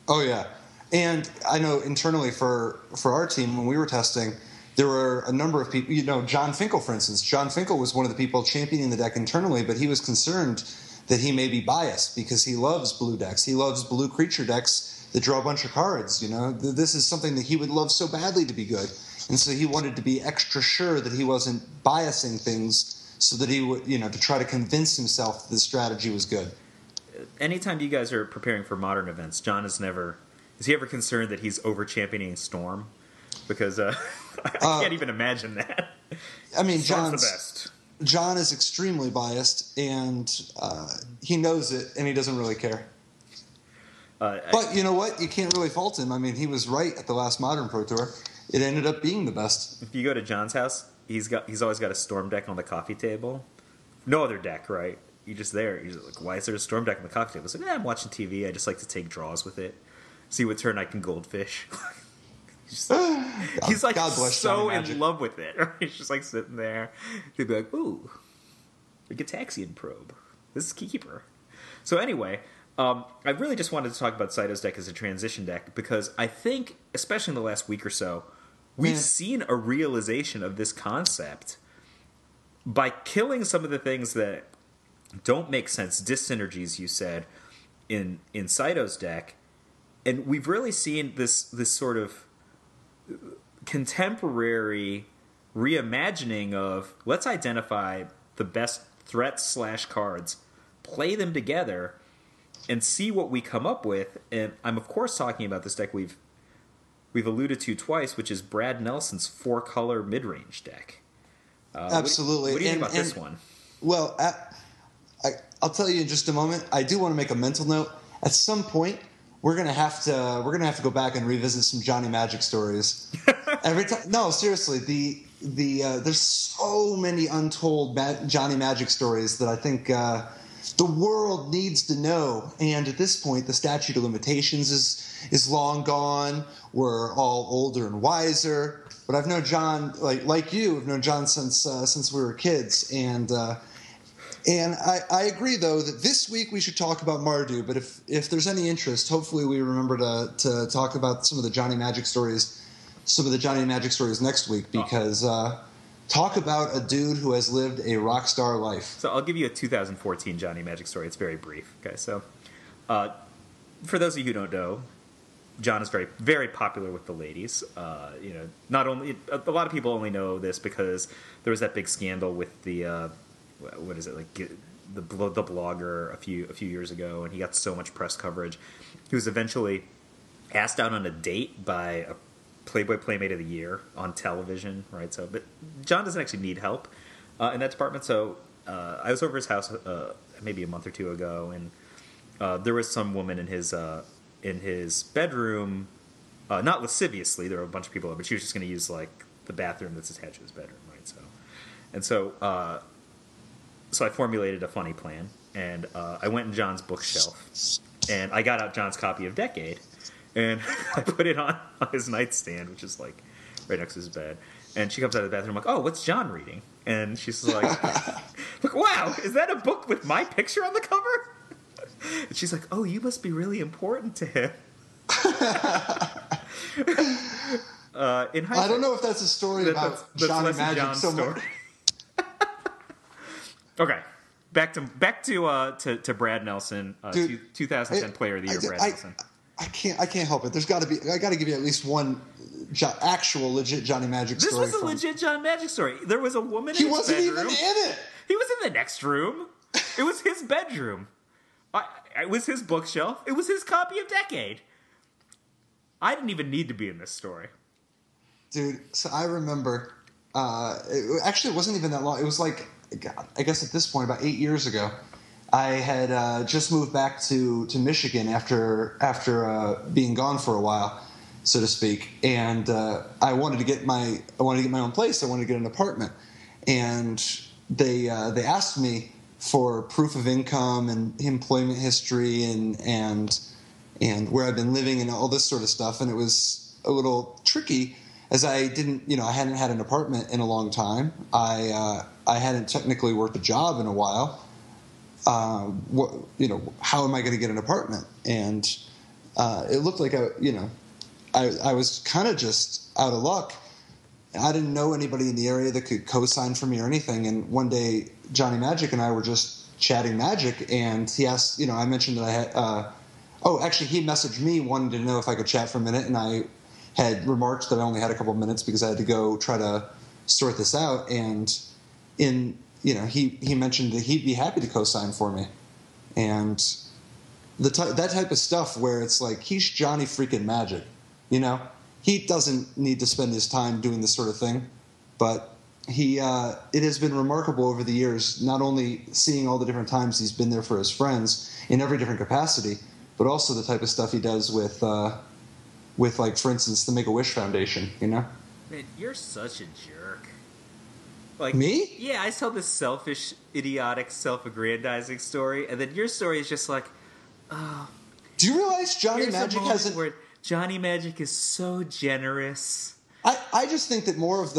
Oh yeah, and I know internally for our team when we were testing, there were a number of people. John Finkel, for instance. John Finkel was one of the people championing the deck internally, but he was concerned that he may be biased because he loves blue decks. He loves blue creature decks that draw a bunch of cards. This is something that he would love so badly to be good, and so he wanted to be extra sure that he wasn't biasing things, so that he would, to try to convince himself that the strategy was good. Anytime you guys are preparing for modern events, John is never is he ever concerned that he's over championing Storm? Because I can't even imagine that. I mean, Storm's the best. John is extremely biased, and he knows it, and he doesn't really care. But you know what? You can't really fault him. I mean, he was right at the last Modern Pro Tour. It ended up being the best. If you go to John's house, he's always got a Storm deck on the coffee table. No other deck, right? You're just there. You're just like, why is there a Storm deck on the coffee table? It's like, I'm watching TV. I just like to take draws with it. See what turn I can goldfish. He's like so in love with it. He's just like sitting there. He'd be like, ooh, a Gitaxian probe. This is Keeper. So anyway, I really just wanted to talk about Saito's deck as a transition deck because I think, especially in the last week or so, we've seen a realization of this concept by killing some of the things that don't make sense, dyssynergies, you said, in Saito's deck. And we've really seen this sort of contemporary reimagining of let's identify the best threats / cards, play them together, and see what we come up with. And I'm of course talking about this deck we've alluded to twice, which is Brad Nelson's 4-color mid-range deck. Absolutely. What do you think about this one? Well, I'll tell you in just a moment. I do want to make a mental note. At some point, we're gonna have to go back and revisit some Johnny Magic stories. Every time, no, seriously, there's so many untold Johnny Magic stories that I think the world needs to know. And at this point, the statute of limitations is long gone. We're all older and wiser. But I've known John, like you, I've known John since we were kids, and I agree, though, that this week we should talk about Mardu. But if there's any interest, hopefully we remember to talk about some of the Johnny Magic stories next week, because talk about a dude who has lived a rock star life. So I'll give you a 2014 Johnny Magic story. It's very brief. Okay, so for those of you who don't know, John is very, very popular with the ladies. Not only a lot of people only know this because there was that big scandal with the what is it, like the blogger a few years ago, and he got so much press coverage. He was eventually asked out on a date by a Playboy Playmate of the Year on television, right? So, but John doesn't actually need help in that department. So I was over his house maybe a month or two ago, and there was some woman in his bedroom, not lasciviously. There were a bunch of people over, but she was just going to use like the bathroom that's attached to his bedroom, right? So I formulated a funny plan, and I went in John's bookshelf, and I got out John's copy of Decade, and I put it on his nightstand, which is like right next to his bed. And she comes out of the bathroom, like, "Oh, what's John reading?" And she's like, "Look, wow, is that a book with my picture on the cover?" And she's like, "Oh, you must be really important to him." I don't know if that's a story about Johnny Magic so much. Okay, back to Brad Nelson, 2010 Player of the Year, Brad Nelson. I can't help it. I got to give you at least one actual legit Johnny Magic story. This was a legit John Magic story. There was a woman in his bedroom. He wasn't even in it. He was in the next room. It was his bedroom. It was his bookshelf. It was his copy of Decade. I didn't even need to be in this story. Dude, so I remember, it wasn't even that long. It was like, God, I guess at this point, about 8 years ago, I had just moved back to Michigan after being gone for a while, so to speak, and I wanted to get my own place. I wanted to get an apartment, and they asked me for proof of income and employment history and where I've been living and all this sort of stuff, and it was a little tricky as I hadn't had an apartment in a long time. I hadn't technically worked a job in a while. How am I going to get an apartment? And it looked like I was kind of just out of luck. I didn't know anybody in the area that could co-sign for me or anything. And one day, Johnny Magic and I were just chatting Magic, and he asked, I mentioned that I had. He messaged me wanting to know if I could chat for a minute, and I had remarked that I only had a couple minutes because I had to go try to sort this out. And he mentioned that he'd be happy to co-sign for me, and that type of stuff where it's like he's Johnny freaking Magic, you know. He doesn't need to spend his time doing this sort of thing, but it has been remarkable over the years, not only seeing all the different times he's been there for his friends in every different capacity, but also the type of stuff he does with like, for instance, the Make-A-Wish Foundation, you know? Man, you're such a jerk. Like me? Yeah, I tell this selfish, idiotic, self-aggrandizing story, and then your story is just like, oh. Do you realize Johnny Magic hasn't... Johnny Magic is so generous. I just think that more of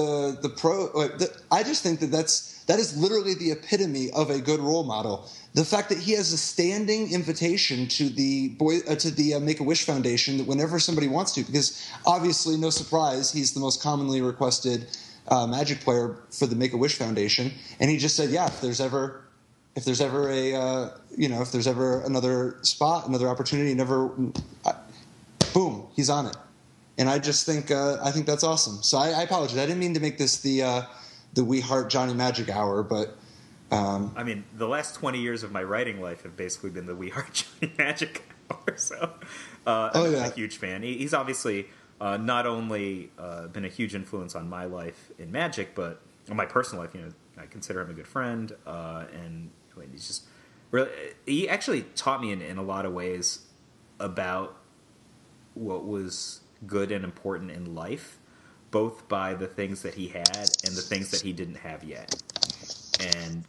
I just think that is literally the epitome of a good role model. The fact that he has a standing invitation to the Make-A-Wish Foundation that whenever somebody wants to, because obviously, no surprise, he's the most commonly requested Magic player for the Make-A-Wish Foundation, and he just said, yeah, if there's ever another spot, another opportunity, boom, he's on it. And I just think that's awesome. So I apologize. I didn't mean to make this the We Heart Johnny Magic hour, but I mean, the last 20 years of my writing life have basically been the We Heart Johnny Magic hour. So I'm a huge fan. He's obviously not only been a huge influence on my life in Magic, but on my personal life. You know, I consider him a good friend, and he's just really. He actually taught me in a lot of ways about what was good and important in life, both by the things that he had and the things that he didn't have yet. And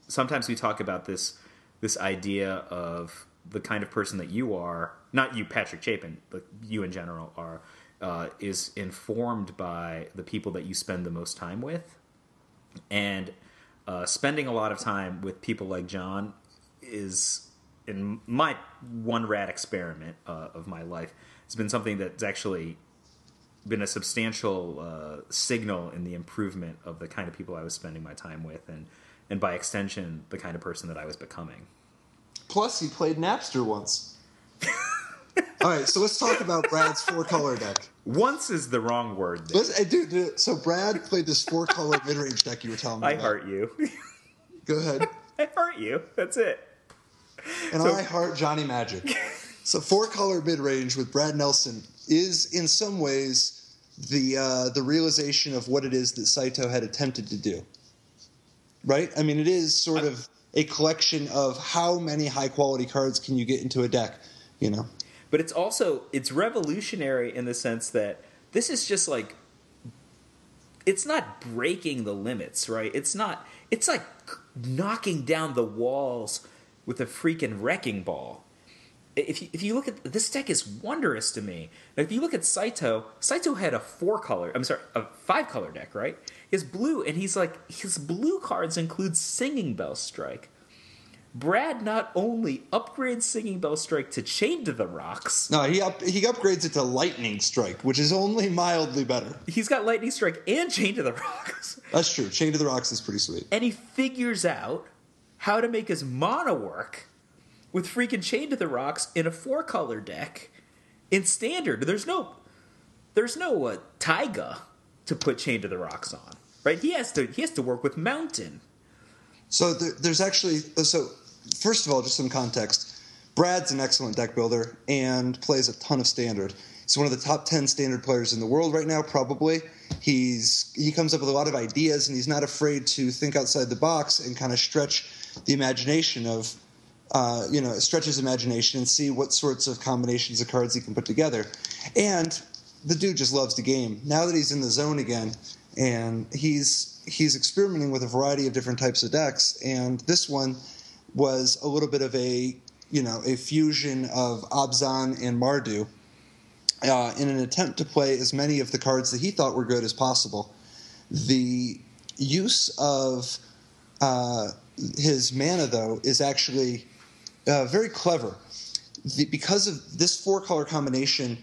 sometimes we talk about this idea of the kind of person that you are, not you, Patrick Chapin, but you in general are, is informed by the people that you spend the most time with. And spending a lot of time with people like John is, in my one rad experiment of my life, it's been something that's actually been a substantial signal in the improvement of the kind of people I was spending my time with, and by extension, the kind of person that I was becoming. Plus, he played Napster once. All right, so let's talk about Brad's 4-color deck. Once is the wrong word. Dude, so Brad played this 4-color mid-range deck you were telling me about. I heart you. Go ahead. I heart you. That's it. And I heart Johnny Magic. So 4-color mid-range with Brad Nelson is, in some ways, the realization of what it is that Saito had attempted to do. Right? I mean, it is sort of a collection of how many high-quality cards can you get into a deck, you know? But it's revolutionary in the sense that this is just like, it's not breaking the limits, right? It's like knocking down the walls with a freaking wrecking ball. If you look at this deck, is wondrous to me. Now, if you look at Saito had a 5-color deck, right? He has blue, and his blue cards include Singing Bell Strike. Brad not only upgrades Singing Bell Strike to Chain to the Rocks. No, he upgrades it to Lightning Strike, which is only mildly better. He's got Lightning Strike and Chain to the Rocks. That's true. Chain to the Rocks is pretty sweet. And he figures out how to make his mono work with freaking Chain to the Rocks in a 4-color deck in Standard. There's no Taiga to put Chain to the Rocks on, right? He has to work with Mountain. So there's actually first of all, just some context. Brad's an excellent deck builder and plays a ton of Standard. He's one of the top 10 Standard players in the world right now, probably. He comes up with a lot of ideas, and he's not afraid to think outside the box and kind of stretch the imagination of, stretch his imagination and see what sorts of combinations of cards he can put together. And the dude just loves the game. Now that he's in the zone again, and he's experimenting with a variety of different types of decks, and this one was a little bit of a fusion of Abzan and Mardu in an attempt to play as many of the cards that he thought were good as possible. The use of his mana, though, is actually very clever. Because of this 4-color combination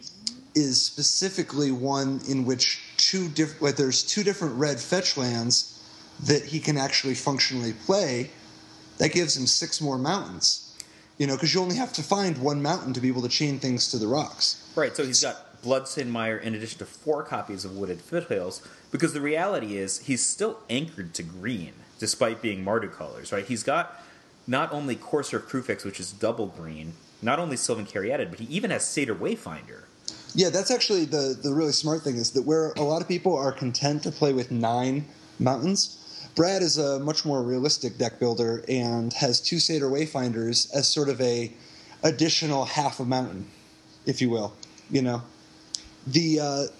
is specifically one in which there's 2 different red fetch lands that he can actually functionally play. That gives him 6 more mountains, because you only have to find 1 mountain to be able to chain things to the rocks. Right, so he's got Bloodstained Mire in addition to 4 copies of Wooded Foothills, because the reality is he's still anchored to green, despite being Mardu colors, right? He's got not only Corsair Crufix, which is double green, not only Sylvan Caryatid, but he even has Satyr Wayfinder. Yeah, that's actually the really smart thing, is that where a lot of people are content to play with 9 mountains, Brad is a much more realistic deck builder and has 2 Satyr Wayfinders as sort of a additional half a mountain, if you will. You know, the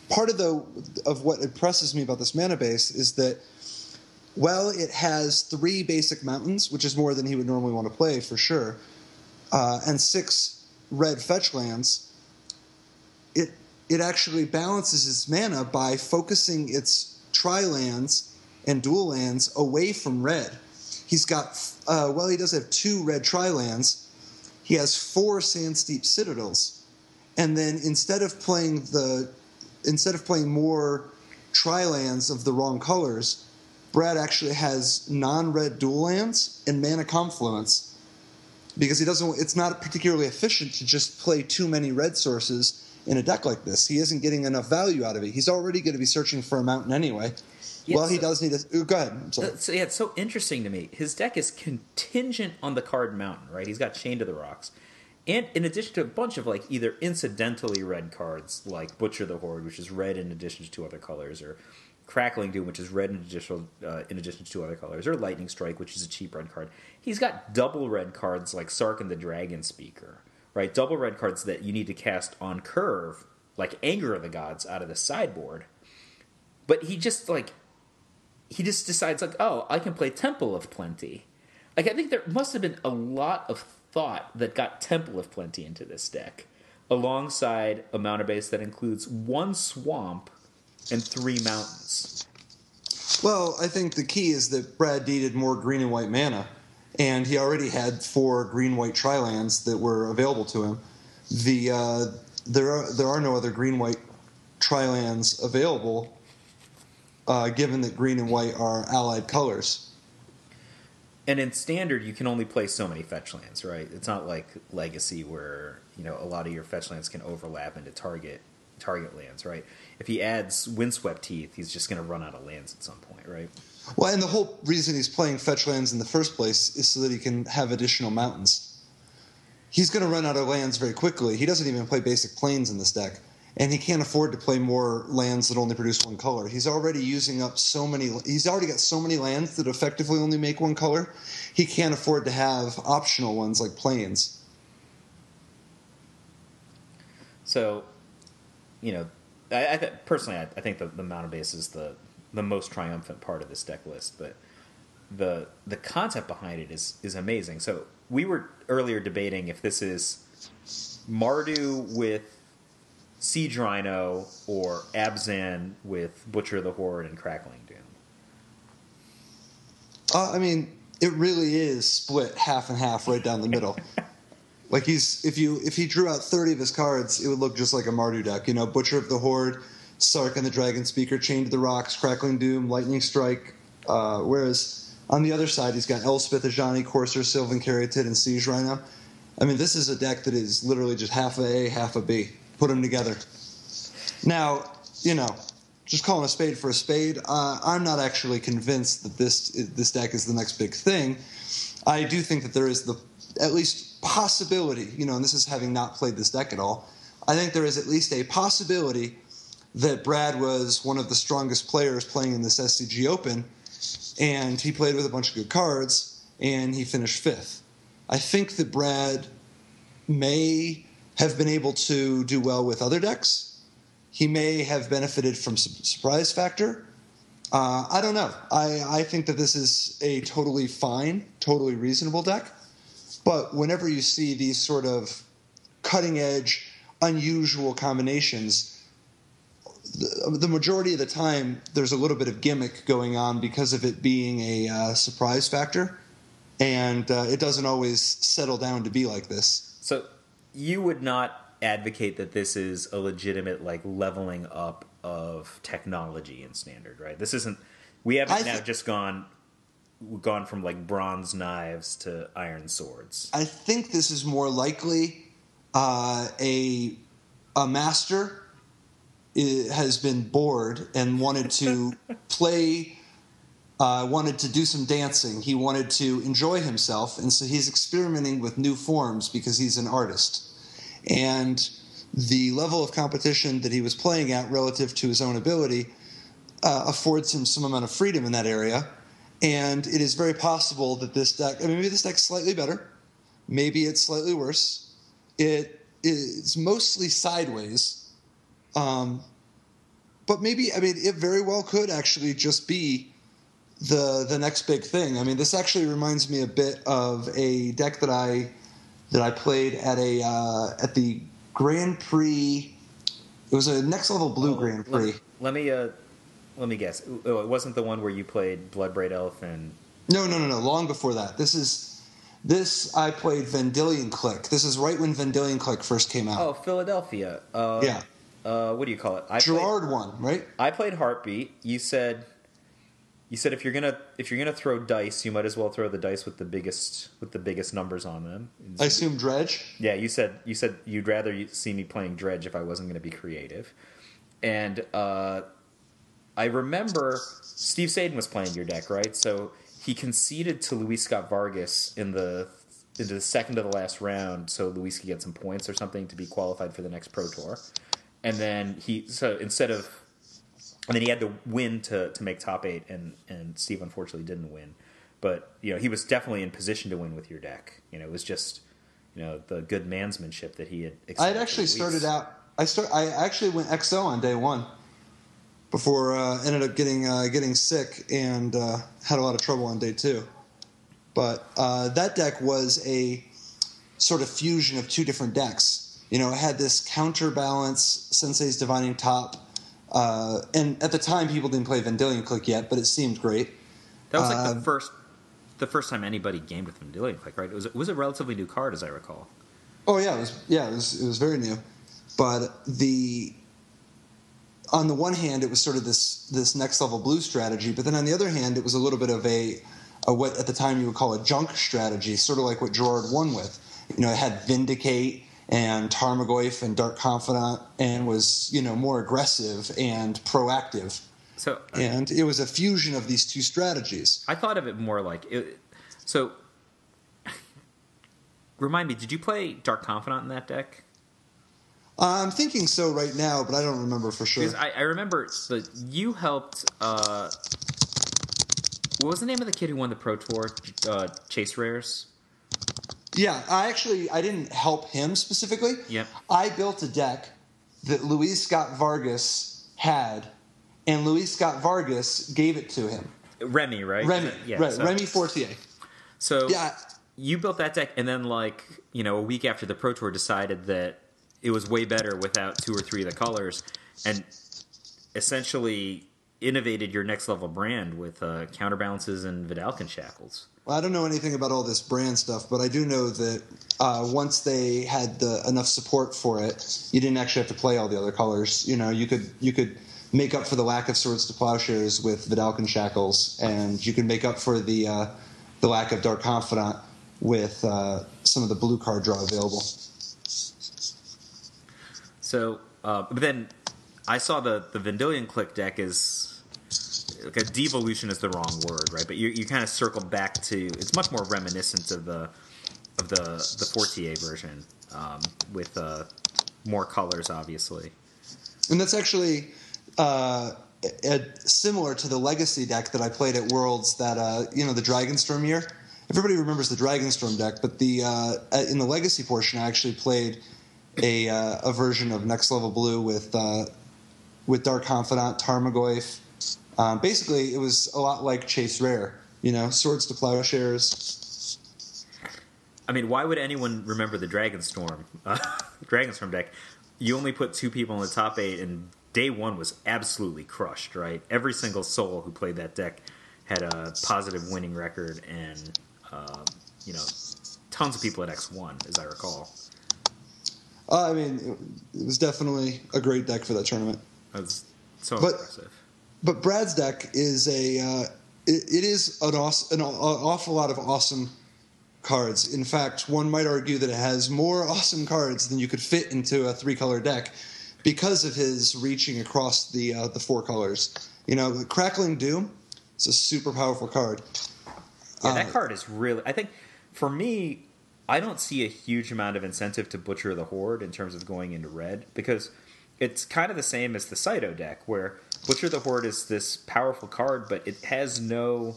part of what impresses me about this mana base is that, well, it has 3 basic mountains, which is more than he would normally want to play for sure, and 6 red fetch lands. It actually balances its mana by focusing its tri-lands and dual lands away from red. He's got, he does have 2 red tri-lands. He has 4 Sandsteep Citadels. And then instead of playing more tri-lands of the wrong colors, Brad actually has non-red dual lands and mana confluence, because it's not particularly efficient to just play too many red sources in a deck like this. He isn't getting enough value out of it. He's already going to be searching for a mountain anyway. Yeah, he does need a... Go ahead. I'm sorry. So, it's so interesting to me. His deck is contingent on the card mountain, right? He's got Chained to the Rocks. And in addition to a bunch of either incidentally red cards, like Butcher the Horde, which is red in addition to 2 other colors, or Crackling Doom, which is red in addition to 2 other colors, or Lightning Strike, which is a cheap red card. He's got double red cards like Sarkhan the Dragon Speaker, right? Double red cards that you need to cast on curve, like Anger of the Gods, out of the sideboard. But he just decides, oh, I can play Temple of Plenty. I think there must have been a lot of thought that got Temple of Plenty into this deck, alongside a mana base that includes 1 swamp and 3 mountains. Well, I think the key is that Brad needed more green and white mana, and he already had 4 green-white tri-lands that were available to him. There are no other green-white tri-lands available, given that green and white are allied colors. And in Standard, you can only play so many fetch lands, right? It's not like Legacy, where a lot of your fetch lands can overlap into target lands, right? If he adds Windswept Teeth, he's just going to run out of lands at some point, right? Well, and the whole reason he's playing fetch lands in the first place is so that he can have additional mountains. He's going to run out of lands very quickly. He doesn't even play basic plains in this deck, and he can't afford to play more lands that only produce 1 color. He's already using up he's already got so many lands that effectively only make 1 color. He can't afford to have optional ones like plains. So, personally, I think the mountain base is the most triumphant part of this deck list, but the concept behind it is amazing. So we were earlier debating if this is Mardu with Siege Rhino or Abzan with Butcher the Horde and Crackling Doom. It really is split half and half right down the middle. If he drew out 30 of his cards, it would look just like a Mardu deck. Butcher of the Horde, Sarkhan the Dragon Speaker, Chained to the Rocks, Crackling Doom, Lightning Strike. Whereas on the other side, he's got Elspeth, Ajani, Corsair, Sylvan Caryatid, and Siege Rhino. This is a deck that is literally just half a A, half a B. Put them together. Now, just calling a spade for a spade, I'm not actually convinced that this deck is the next big thing. I do think that there is at least possibility, and this is having not played this deck at all, I think there is at least a possibility that Brad was one of the strongest players playing in this SCG Open, and he played with a bunch of good cards, and he finished 5th. I think that Brad may have been able to do well with other decks. He may have benefited from surprise factor. I don't know. I think that this is a totally fine, totally reasonable deck. But whenever you see these sort of cutting-edge, unusual combinations, the majority of the time there's a little bit of gimmick going on because of it being a surprise factor, and it doesn't always settle down to be like this. So you would not advocate that this is a legitimate leveling up of technology in Standard, right? This isn't. We haven't just gone from bronze knives to iron swords. I think this is more likely a master has been bored and wanted to play wanted to do some dancing. He wanted to enjoy himself, and so he's experimenting with new forms because he's an artist. And the level of competition that he was playing at relative to his own ability affords him some amount of freedom in that area. And it is very possible that this deck, maybe this deck's slightly better, maybe it's slightly worse. It is mostly sideways. But maybe, it very well could actually just be the next big thing. This actually reminds me a bit of a deck that I played at the Grand Prix. It was a next level blue Grand Prix. Let me guess. Oh, it wasn't the one where you played Bloodbraid Elf and... No. Long before that. This I played Vendilion Click. This is right when Vendilion Click first came out. Oh, Philadelphia. Yeah. What do you call it? Gerard won, right? I played Heartbeat. You said if you're gonna throw dice, you might as well throw the dice with the biggest numbers on them. I assume Dredge. Yeah, you said you'd rather see me playing Dredge if I wasn't going to be creative, and I remember Steve Sadin was playing your deck, right? So he conceded to Luis Scott Vargas into the second to the last round, so Luis could get some points or something to be qualified for the next Pro Tour, and then he had to win to make top 8, and Steve unfortunately didn't win. But he was definitely in position to win with your deck. It was just the good mansmanship that he had. I had actually started out. I actually went XO on day one before ended up getting sick and had a lot of trouble on day 2. But that deck was a sort of fusion of 2 different decks. It had this counterbalance Sensei's Divining Top. And at the time, people didn't play Vendilion Click yet, but it seemed great. That was like the first time anybody gamed with Vendilion Click, right? It was a relatively new card, as I recall. Oh yeah, it was very new. But on the one hand, it was sort of this next level blue strategy, but then on the other hand, it was a little bit of a what at the time you would call a junk strategy, sort of like what Gerard won with. It had Vindicate and Tarmogoyf and Dark Confidant, and was more aggressive and proactive. And it was a fusion of these 2 strategies. I thought of it more like it. So, remind me, did you play Dark Confidant in that deck? I'm thinking so right now, but I don't remember for sure. Because I remember you helped. What was the name of the kid who won the Pro Tour? Chase Rares. Yeah, I didn't help him specifically. Yep. I built a deck that Luis Scott Vargas had, and Luis Scott Vargas gave it to him. Remy, right? Remy, yeah, right. So, Remy Fortier. So yeah. You built that deck, and then a week after the Pro Tour decided that it was way better without 2 or 3 of the colors, and essentially innovated your next level brand with counterbalances and Vidalcan shackles. Well, I don't know anything about all this brand stuff, but I do know that once they had enough support for it, you didn't actually have to play all the other colors. You could make up for the lack of Swords to Plowshares with Vidalcan shackles, and you can make up for the lack of Dark Confidant with some of the blue card draw available. So, but then I saw the Vendilion Click deck is like a devolution is the wrong word, right? But you kind of circled back to it's much more reminiscent of the Fortier version with more colors, obviously. And that's actually similar to the Legacy deck that I played at Worlds. That the Dragonstorm year. Everybody remembers the Dragonstorm deck, but in the Legacy portion, I actually played a version of Next Level Blue with Dark Confidant, Tarmogoyf. Basically, it was a lot like Chase Rare, Swords to Plowshares. Why would anyone remember the Dragonstorm deck? You only put 2 people in the top 8, and day 1 was absolutely crushed, right? Every single soul who played that deck had a positive winning record, and tons of people at X1, as I recall. It was definitely a great deck for that tournament. That's so impressive. But Brad's deck is it is an awful lot of awesome cards. In fact, one might argue that it has more awesome cards than you could fit into a 3-color deck because of his reaching across the 4 colors. Crackling Doom It's a super powerful card. Yeah, that card is really... I think, for me, I don't see a huge amount of incentive to Butcher the Horde in terms of going into red, because it's kind of the same as the Saito deck, where Butcher the Horde is this powerful card, but it has no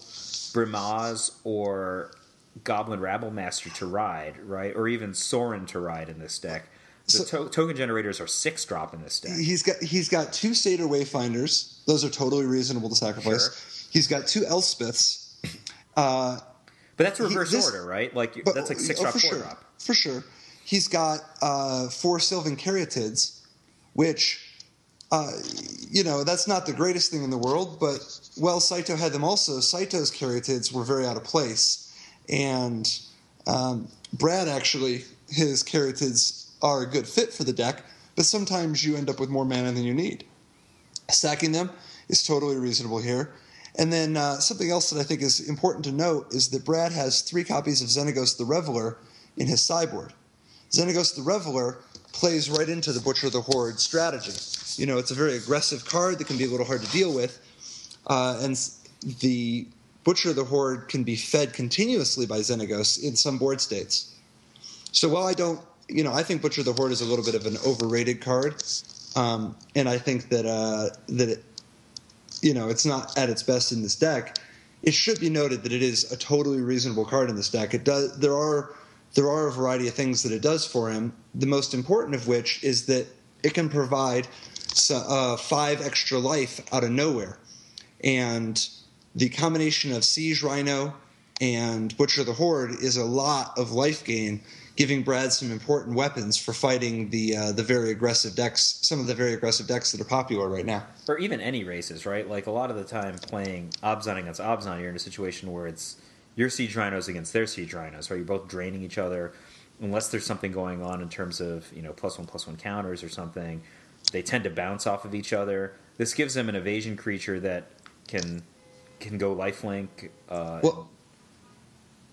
Brimaz or Goblin Rabble Master to ride, right? Or even Sorin to ride in this deck. The token generators are 6-drop in this deck. He's got 2 Satyr Wayfinders. Those are totally reasonable to sacrifice. Sure. He's got 2 Elspeths. But that's reverse order, right? That's like 6-drop, 4-drop. For sure. He's got 4 Sylvan Caryatids, which, that's not the greatest thing in the world, but, Saito had them also. Saito's Caryatids were very out of place. And Brad, actually, his Caryatids are a good fit for the deck, but sometimes you end up with more mana than you need. Stacking them is totally reasonable here. And then something else that I think is important to note is that Brad has 3 copies of Xenagos the Reveler in his sideboard. Xenagos the Reveler plays right into the Butcher the Horde strategy. It's a very aggressive card that can be a little hard to deal with, and the Butcher the Horde can be fed continuously by Xenagos in some board states. So while I think Butcher the Horde is a little bit of an overrated card, and I think that it's not at its best in this deck. It should be noted that it is a totally reasonable card in this deck. There are a variety of things that it does for him. The most important of which is that it can provide 5 extra life out of nowhere, and the combination of Siege Rhino and Butcher the Horde is a lot of life gain, giving Brad some important weapons for fighting the very aggressive decks, some of the very aggressive decks that are popular right now. Or even any races, right? Like, a lot of the time playing Obzon against Obzon, you're in a situation where it's your Siege Rhinos against their Siege Rhinos, right? You're both draining each other. Unless there's something going on in terms of, +1/+1 counters or something, they tend to bounce off of each other. This gives them an evasion creature that can go lifelink.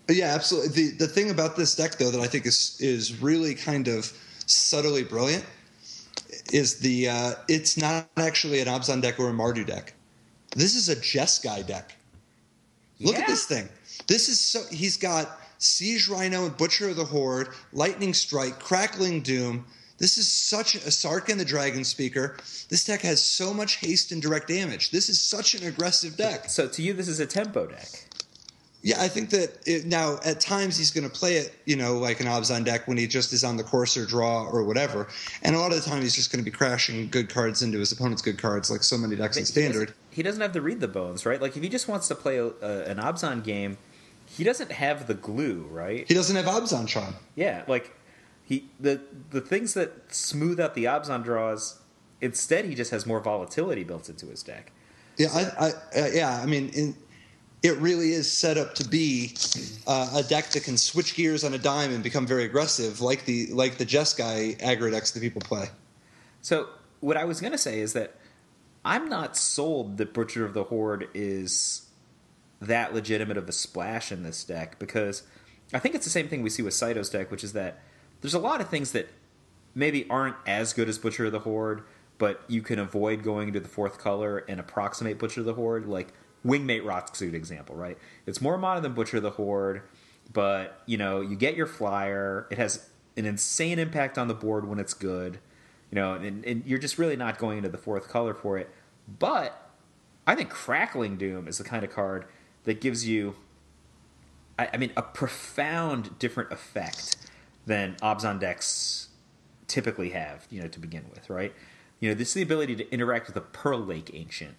Yeah, absolutely. The thing about this deck, though, that I think is really kind of subtly brilliant is it's not actually an Obzon deck or a Mardu deck. This is a Jeskai deck. Look at this thing. He's got Siege Rhino and Butcher of the Horde, Lightning Strike, Crackling Doom. This is such a Sarkhan the Dragon Speaker. This deck has so much haste and direct damage. This is such an aggressive deck. So to you, this is a tempo deck. Yeah, I think that now at times he's going to play it, like an Obzon deck when he just is on the course or draw or whatever. And a lot of the time he's just going to be crashing good cards into his opponent's good cards, like so many decks in Standard. He doesn't have to read the bones, right? Like, if he just wants to play an Obzon game, he doesn't have the glue, right? He doesn't have Obzon Charm. Yeah, like the things that smooth out the Obzon draws, instead he just has more volatility built into his deck. Yeah, it really is set up to be a deck that can switch gears on a dime and become very aggressive, like the Jeskai aggro decks that people play. So what I was going to say is that I'm not sold that Butcher of the Horde is that legitimate of a splash in this deck, because I think it's the same thing we see with Saito's deck, which is that there's a lot of things that maybe aren't as good as Butcher of the Horde, but you can avoid going into the 4th color and approximate Butcher of the Horde, like Wingmate Rotsuit example, right? It's more mono than Butcher of the Horde, but, you get your flyer. It has an insane impact on the board when it's good, and you're just really not going into the 4th color for it. But I think Crackling Doom is the kind of card that gives you, a profound different effect than Obzon decks typically have, to begin with, right? This is the ability to interact with a Pearl Lake Ancient.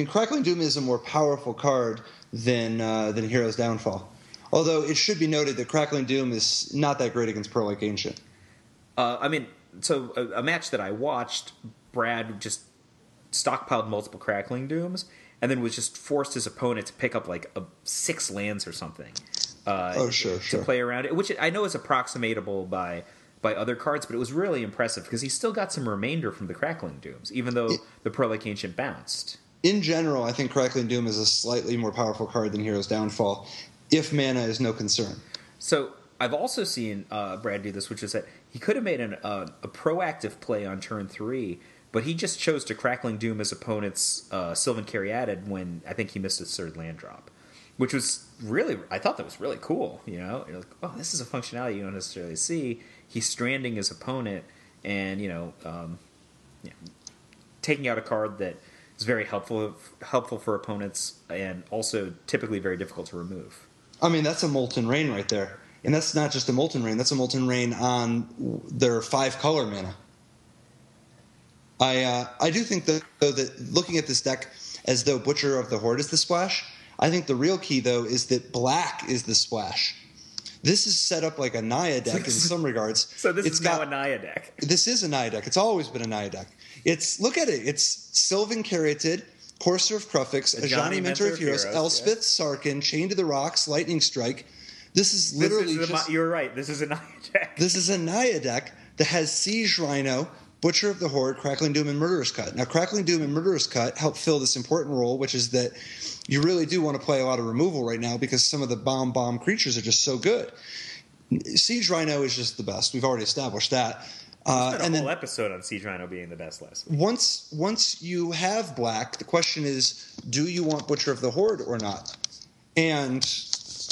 Crackling Doom is a more powerful card than Hero's Downfall. Although it should be noted that Crackling Doom is not that great against Pearl Lake Ancient. So a match that I watched, Brad just stockpiled multiple Crackling Dooms and then was just forced his opponent to pick up like 6 lands or something. Sure. To play around it, which I know is approximatable by other cards, but it was really impressive because he still got some remainder from the Crackling Dooms, even though the Pearl Lake Ancient bounced. In general, I think Crackling Doom is a slightly more powerful card than Hero's Downfall, if mana is no concern. So I've also seen Brad do this, which is that he could have made a proactive play on turn 3 but he just chose to Crackling Doom his opponent's Sylvan Caryatid when I think he missed his third land drop, which was really, I thought that was really cool. You know, you're like, oh, this is a functionality you don't necessarily see. He's stranding his opponent, and taking out a card that is very helpful for opponents, and also typically very difficult to remove. I mean, that's a Molten Rain right there. And that's not just a Molten Rain. That's a Molten Rain on their 5-color mana. I do think, though, that looking at this deck as though Butcher of the Horde is the splash, I think the real key, though, is that black is the splash. This is set up like a Naya deck in some regards. So this is now a Naya deck. This is a Naya deck. It's always been a Naya deck. Look at it. It's Sylvan Caryatid, Courser of Kruphix, Ajani Mentor of Heroes, Elspeth, Sarkhan, Chain to the Rocks, Lightning Strike. This is literally you're right. This is a Naya deck. This is a Naya deck that has Siege Rhino, Butcher of the Horde, Crackling Doom, and Murderous Cut. Now, Crackling Doom and Murderous Cut help fill this important role, which is that you really do want to play a lot of removal right now because some of the bomb creatures are just so good. Siege Rhino is just the best. We've already established that. And a whole episode on Siege Rhino being the best last week. Once you have black, the question is, do you want Butcher of the Horde or not? And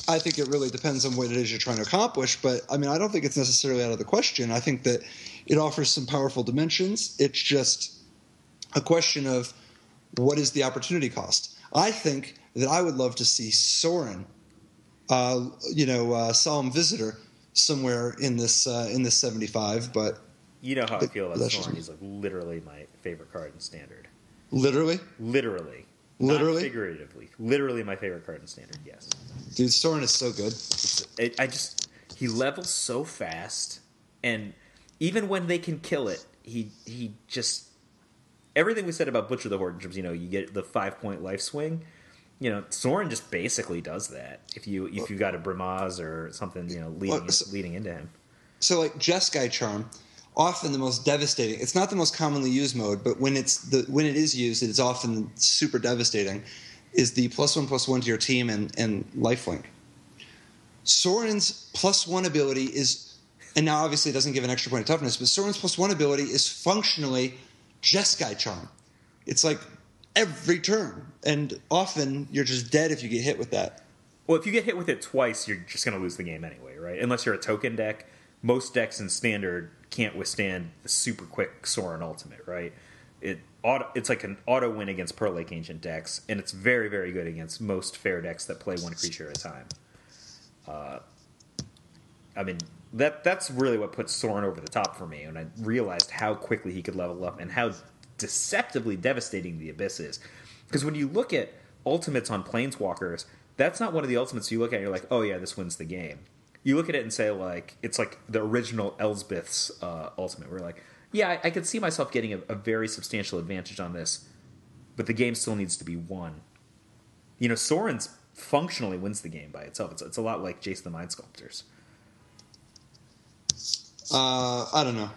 I think it really depends on what it is you're trying to accomplish. But, I mean, I don't think it's necessarily out of the question. I think that it offers some powerful dimensions. It's just a question of what is the opportunity cost. I think that I would love to see Sorin, Solemn Visitor, somewhere in this 75, but... You know how I feel about Sorin. He's like literally my favorite card in Standard. Literally? Literally. Literally? Not figuratively. Literally my favorite card in Standard, yes. Dude, Sorin is so good. He levels so fast, and even when they can kill it, he just... Everything we said about Butcher the Horde in terms, you get the 5-point life swing, Sorin just basically does that. If you got a Brimaz or something, leading into him. So like Jeskai Charm, often the most devastating. It's not the most commonly used mode, but when it is used, it is often super devastating. Is the +1/+1 to your team and lifelink. Sorin's +1 ability is, and now obviously it doesn't give an extra point of toughness, but Sorin's +1 ability is functionally Jeskai Charm. It's like every turn, and often you're just dead if you get hit with that. Well, if you get hit with it twice, you're just going to lose the game anyway, right? Unless you're a token deck. Most decks in Standard can't withstand the super quick Sorin Ultimate, right? It's like an auto win against Pearl Lake Ancient decks, and it's very, very good against most fair decks that play one creature at a time. I mean, that's really what puts Sorin over the top for me, and I realized how quickly he could level up and how deceptively devastating the Abyss is. Because when you look at ultimates on Planeswalkers, that's not one of the ultimates you look at and you're like, oh yeah, this wins the game. You look at it and say, like, it's like the original Elsbeth's ultimate. We're like, yeah, I could see myself getting a very substantial advantage on this, but the game still needs to be won. Sorin's functionally wins the game by itself. It's a lot like Jace the Mind Sculptors. I don't know.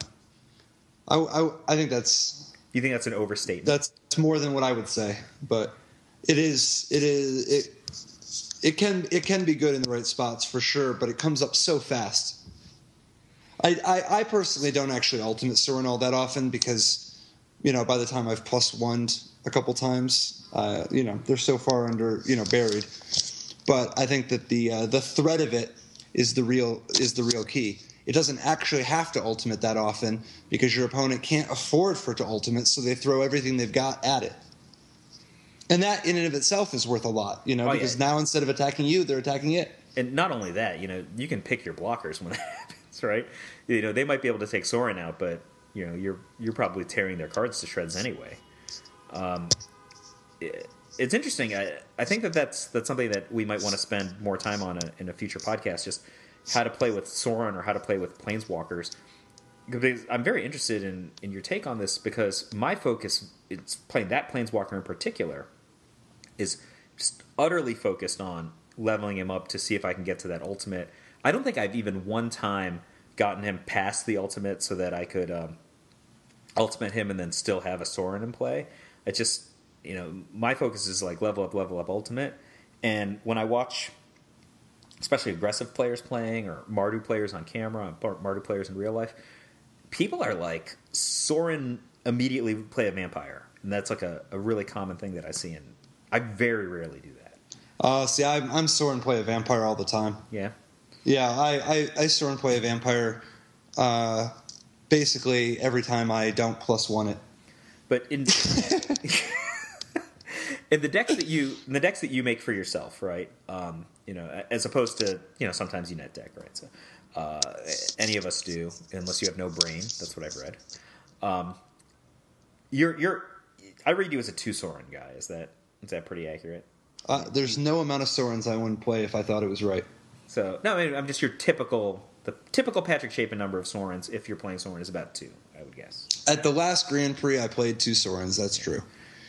I think that's... You think that's an overstatement? That's more than what I would say, but it can be good in the right spots for sure, but it comes up so fast. I personally don't actually ultimate Sorin all that often because, by the time I've +1'd a couple times, they're so far under, buried. But I think that the threat of it is the real key. It doesn't actually have to ultimate that often because your opponent can't afford for it to ultimate, so they throw everything they've got at it. And that in and of itself is worth a lot, because now instead of attacking you, they're attacking it. And not only that, you can pick your blockers when that happens, right? They might be able to take Sorin out, but you're probably tearing their cards to shreds anyway. It's interesting. I think that's something that we might want to spend more time on in a future podcast. Just how to play with Sorin or how to play with Planeswalkers. Because I'm very interested in your take on this because my focus, it's playing that Planeswalker in particular, is just utterly focused on leveling him up to see if I can get to that ultimate. I don't think I've even one time gotten him past the ultimate so that I could ultimate him and then still have a Sorin in play. It just, my focus is like level up ultimate. And when I watch especially aggressive players playing or Mardu players on camera, Mardu players in real life, people are like Sorin immediately play a vampire, and that's like a really common thing that I see, and I very rarely do that. See, I'm Soren play a vampire all the time. Yeah? Yeah, I Soren play a vampire basically every time I don't +1 it. But in in the decks that you make for yourself, right? As opposed to sometimes you net deck, right? So any of us do, unless you have no brain. That's what I've read. I read you as a 2 Soren guy. Is that pretty accurate? There's no amount of Sorens I wouldn't play if I thought it was right. So no, I mean, I'm just the typical Patrick Chapin number of Sorens. If you're playing Soren, is about 2, I would guess. At the last Grand Prix, I played 2 Sorens. That's true.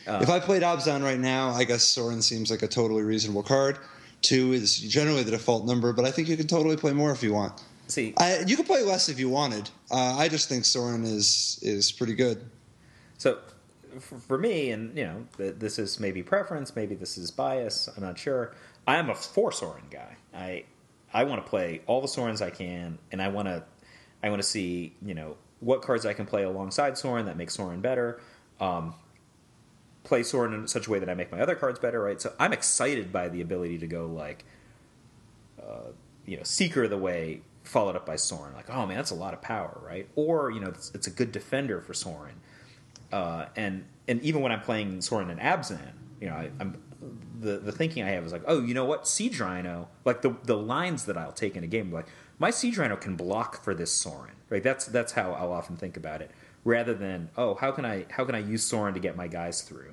If I played Abzan right now, I guess Soren seems like a totally reasonable card. 2 is generally the default number, but I think you can totally play more if you want. See, you could play less if you wanted. I just think Soren is pretty good. So, for me, and this is maybe preference, maybe this is bias. I'm not sure. I am a 4 Soren guy. I want to play all the Sorens I can, and I want to see what cards I can play alongside Soren that make Soren better. Play Soren in such a way that I make my other cards better, right? So I'm excited by the ability to go Seeker the Way followed up by Soren. Like, oh man, that's a lot of power, right? Or it's a good defender for Soren. And even when I'm playing Soren and Abzan, I'm the thinking I have is like, oh, you know what, Siege Rhino, like the lines that I'll take in a game, like my Siege Rhino can block for this Soren, right? That's how I'll often think about it, rather than how can I use Soren to get my guys through.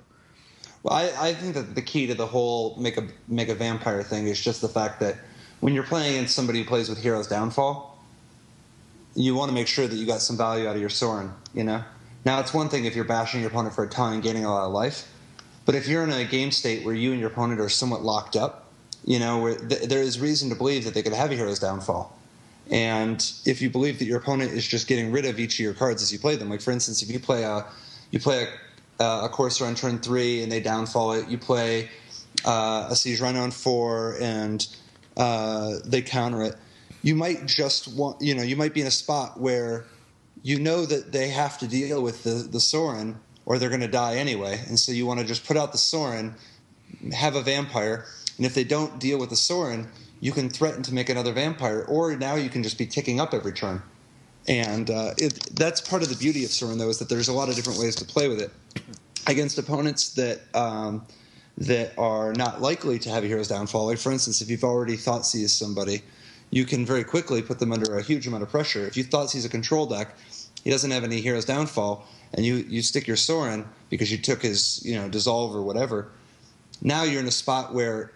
Well, I think that the key to the whole make a vampire thing is just the fact that when you're playing against somebody who plays with Hero's Downfall, you want to make sure that you got some value out of your Soren. Now it's one thing if you're bashing your opponent for a ton and gaining a lot of life, but if you're in a game state where you and your opponent are somewhat locked up, where there is reason to believe that they could have a Hero's Downfall. And if you believe that your opponent is just getting rid of each of your cards as you play them, like for instance, if you play a Courser on turn 3 and they downfall it, you play a Siege Rhino on 4 and they counter it, you might just want, you might be in a spot where that they have to deal with the Soren or they're going to die anyway. And so you want to just put out the Soren, have a vampire, and if they don't deal with the Soren, you can threaten to make another vampire, or now you can just be ticking up every turn. And that's part of the beauty of Soren, though, is that there's a lot of different ways to play with it. Against opponents that are not likely to have a Hero's Downfall, like for instance, if you've already Thoughtseize somebody, you can very quickly put them under a huge amount of pressure. If you Thoughtseize a control deck, he doesn't have any Hero's Downfall, and you stick your Soren because you took his dissolve or whatever. Now you're in a spot where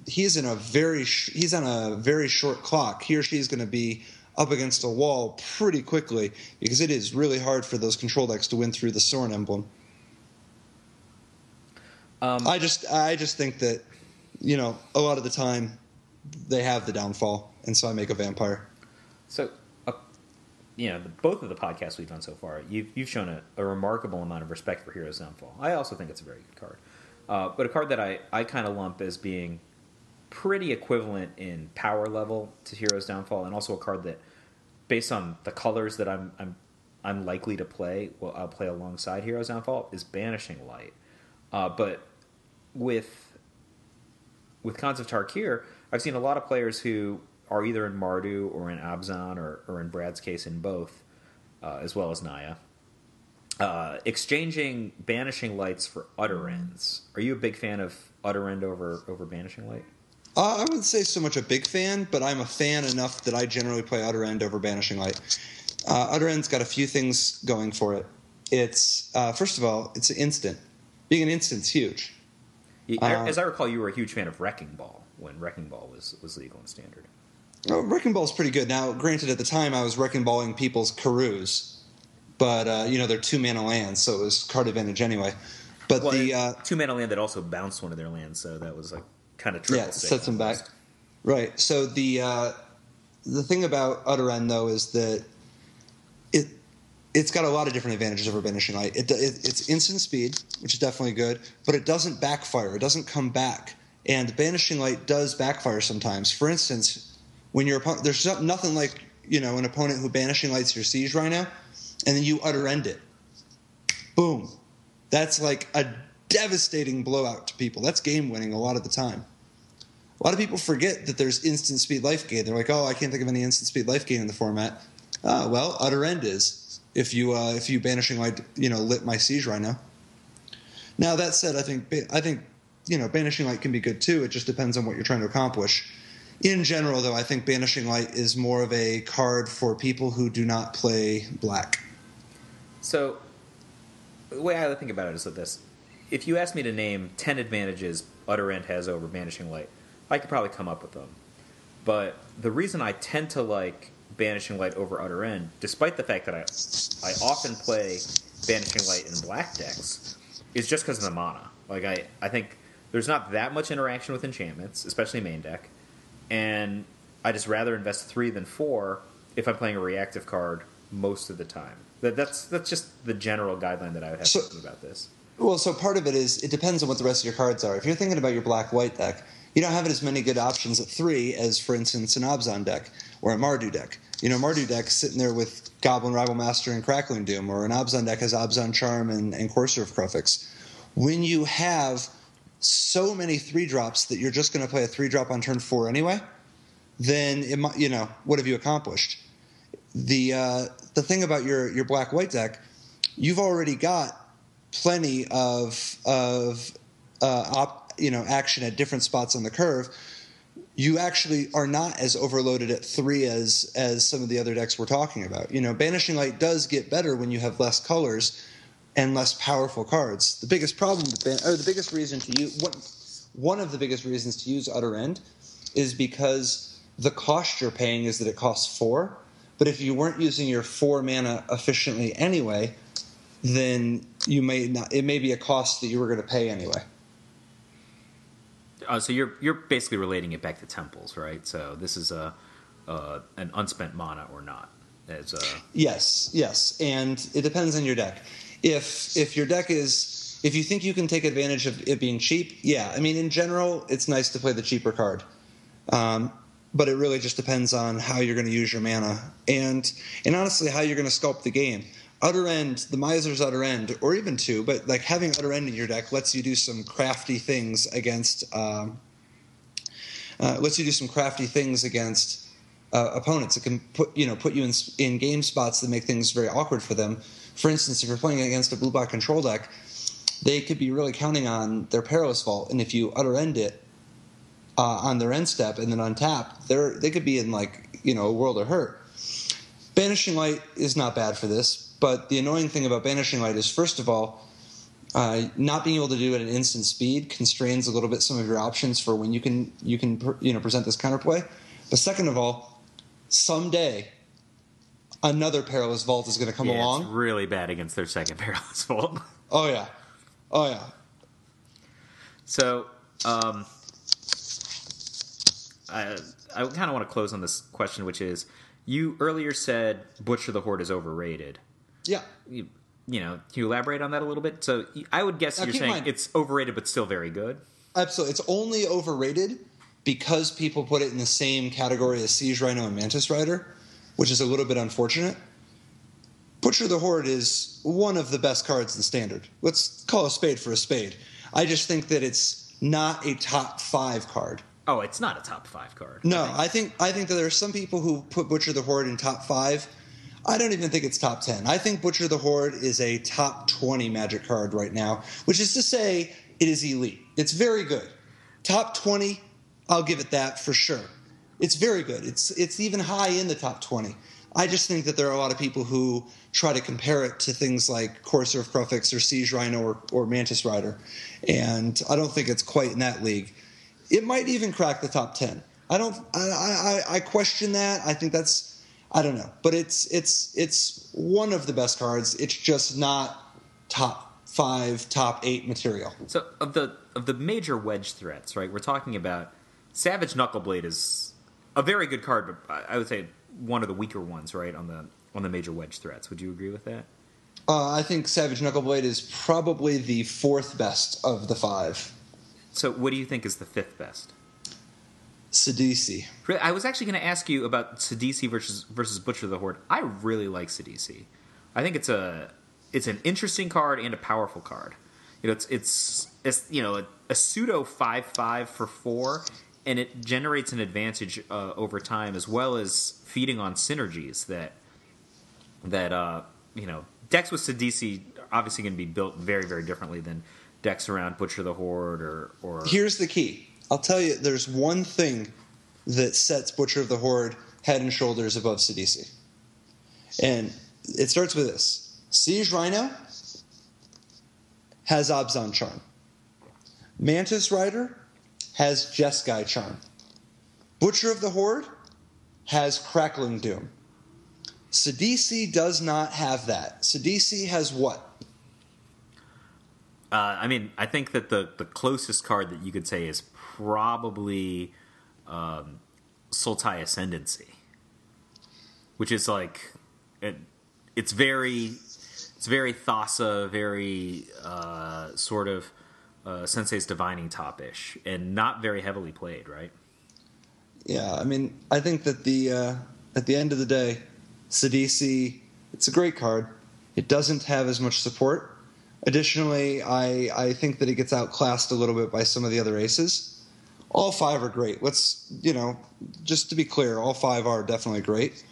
he's on a very short clock. He or she is going to be up against a wall pretty quickly because it is really hard for those control decks to win through the Soren emblem. I just think that a lot of the time they have the downfall, and so I make a vampire. So both of the podcasts we've done so far, you've shown a remarkable amount of respect for Hero's Downfall. I also think it's a very good card, but a card that I kind of lump as being pretty equivalent in power level to Hero's Downfall, and also a card that, based on the colors that I'm likely to play, I'll play alongside Hero's Downfall, is Banishing Light. But with Khans of Tarkir, I've seen a lot of players who are either in Mardu or in Abzan or in Brad's case in both, as well as Naya, exchanging Banishing Lights for Utter Ends. Are you a big fan of Utter End over Banishing Light? I wouldn't say so much a big fan, but I'm a fan enough that I generally play Utter End over Banishing Light. Utter End's got a few things going for it. It's first of all, it's an instant. Being an instant's huge. As I recall, you were a huge fan of Wrecking Ball when Wrecking Ball was legal and standard. Wrecking Ball's pretty good. Now, granted, at the time I was Wrecking Balling people's Karus, but they're 2-mana lands, so it was card advantage anyway. But the 2-mana land that also bounced one of their lands, so that was like kind of triple. Yeah, sets them back. Right. So the thing about Utter End though is that it's got a lot of different advantages over Banishing Light. It's instant speed, which is definitely good, but it doesn't backfire. It doesn't come back. And Banishing Light does backfire sometimes. For instance, when your opponent, there's nothing like an opponent who Banishing Lights your Siege Rhino, and then you Utter End it. Boom. That's like a devastating blowout to people. That's game winning a lot of the time. A lot of people forget that there's instant speed life gain. They're like, oh, I can't think of any instant speed life gain in the format. Well, Utter End is. If you Banishing Light, lit my Siege Rhino. Now that said, I think Banishing Light can be good too. It just depends on what you're trying to accomplish. In general, though, I think Banishing Light is more of a card for people who do not play black. So, the way I think about it is like this. If you ask me to name 10 advantages Utter End has over Banishing Light, I could probably come up with them. But the reason I tend to like Banishing Light over Utter End, despite the fact that I often play Banishing Light in black decks, is just because of the mana. Like, I think there's not that much interaction with enchantments, especially main deck, and I just rather invest 3 than 4 if I'm playing a reactive card most of the time. That's just the general guideline that I would have thinking about this. Well, so part of it is it depends on what the rest of your cards are. If you're thinking about your black-white deck, you don't have as many good options at 3 as, for instance, an Abzan deck or a Mardu deck. Mardu deck sitting there with Goblin Rival Master and Crackling Doom, or an Abzan deck has Abzan Charm and Courser of Kruphix. When you have so many 3-drops that you're just going to play a 3-drop on turn 4 anyway, then what have you accomplished? The thing about your black-white deck, you've already got plenty of action at different spots on the curve. You actually are not as overloaded at 3 as some of the other decks we're talking about. Banishing Light does get better when you have less colors and less powerful cards. The biggest problem the biggest reason to use one of the biggest reasons to use Utter End is because the cost you're paying is that it costs 4. But if you weren't using your 4 mana efficiently anyway, then you may not. It may be a cost that you were going to pay anyway. So you're basically relating it back to temples, right? So this is an unspent mana or not? Yes, and it depends on your deck. If your deck is, if you think you can take advantage of it being cheap, yeah. I mean, in general, it's nice to play the cheaper card, but it really just depends on how you're going to use your mana and honestly how you're going to sculpt the game. Utter End, the Miser's Utter End, or even 2, but like having Utter End in your deck lets you do some crafty things against opponents. It can put you in game spots that make things very awkward for them. For instance, if you're playing against a blue black control deck, they could be really counting on their Perilous Vault, and if you Utter End it on their end step and then untap, they could be in a world of hurt. Banishing Light is not bad for this. But the annoying thing about Banishing Light is, first of all, not being able to do it at instant speed constrains a little bit some of your options for when you can present this counterplay. But second of all, someday another Perilous Vault is going to come along. It's really bad against their second Perilous Vault. Oh yeah. So I kind of want to close on this question, which is, you earlier said Butcher the Horde is overrated. Yeah. Can you elaborate on that a little bit? So I would guess you're saying it's overrated but still very good. Absolutely. It's only overrated because people put it in the same category as Siege Rhino and Mantis Rider, which is a little bit unfortunate. Butcher the Horde is one of the best cards in Standard. Let's call a spade for a spade. I just think that it's not a top 5 card. Oh, it's not a top 5 card. No, I think that there are some people who put Butcher the Horde in top 5. I don't even think it's top 10. I think Butcher the Horde is a top 20 Magic card right now, which is to say it is elite. It's very good. Top 20, I'll give it that for sure. It's very good. It's even high in the top 20. I just think that there are a lot of people who try to compare it to things like Courser of Kruphix or Siege Rhino or Mantis Rider, and I don't think it's quite in that league. It might even crack the top 10. I question that. I think that's, I don't know, but it's one of the best cards. It's just not top 5, top 8 material. So of the major wedge threats, right? We're talking about Savage Knuckleblade is a very good card, but I would say one of the weaker ones, right, on the major wedge threats. Would you agree with that? I think Savage Knuckleblade is probably the 4th best of the 5. So what do you think is the 5th best? Sidisi. I was actually going to ask you about Sidisi versus Butcher the Horde. I really like Sidisi. I think it's a it's an interesting card and a powerful card. You know, it's you know a pseudo 5/5 for 4, and it generates an advantage over time, as well as feeding on synergies that you know, decks with Sidisi are obviously going to be built very, very differently than decks around Butcher the Horde or. Here's the key. I'll tell you, there's one thing that sets Butcher of the Horde head and shoulders above Sidisi. And it starts with this. Siege Rhino has Abzan Charm. Mantis Rider has Jeskai Charm. Butcher of the Horde has Crackling Doom. Sidisi does not have that. Sidisi has what? I mean, I think that the closest card that you could say is probably Sultai Ascendancy, which is like it's very Thassa, very sort of Sensei's Divining top-ish, and not very heavily played, right? Yeah, I mean, I think that at the end of the day, Sidisi, it's a great card. It doesn't have as much support. Additionally, I think that it gets outclassed a little bit by some of the other aces. All 5 are great. Let's, just to be clear, all 5 are definitely great.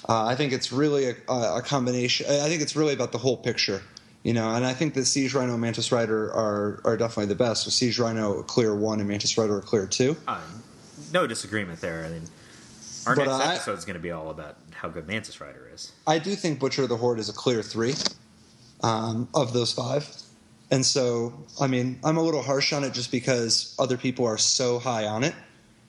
I think it's really a combination. I think it's really about the whole picture, and I think that Siege Rhino and Mantis Rider are definitely the best. With Siege Rhino a clear 1 and Mantis Rider a clear 2. No disagreement there. I mean, our next episode is going to be all about how good Mantis Rider is. I do think Butcher of the Horde is a clear 3 of those 5. And so, I mean, I'm a little harsh on it just because other people are so high on it.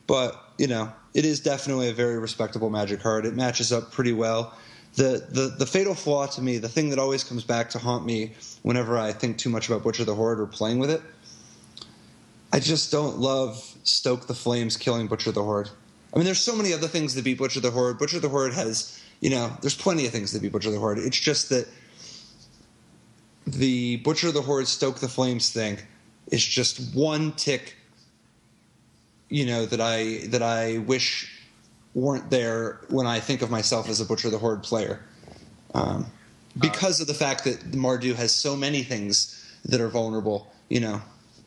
But, it is definitely a very respectable Magic card. It matches up pretty well. The fatal flaw to me, the thing that always comes back to haunt me whenever I think too much about Butcher of the Horde or playing with it, I just don't love Stoke the Flames killing Butcher of the Horde. I mean, there's so many other things that beat Butcher of the Horde. Butcher of the Horde has, there's plenty of things that beat Butcher of the Horde. It's just that the Butcher of the Horde Stoke the Flames thing is just one tick, that I wish weren't there when I think of myself as a Butcher of the Horde player. Because of the fact that Mardu has so many things that are vulnerable,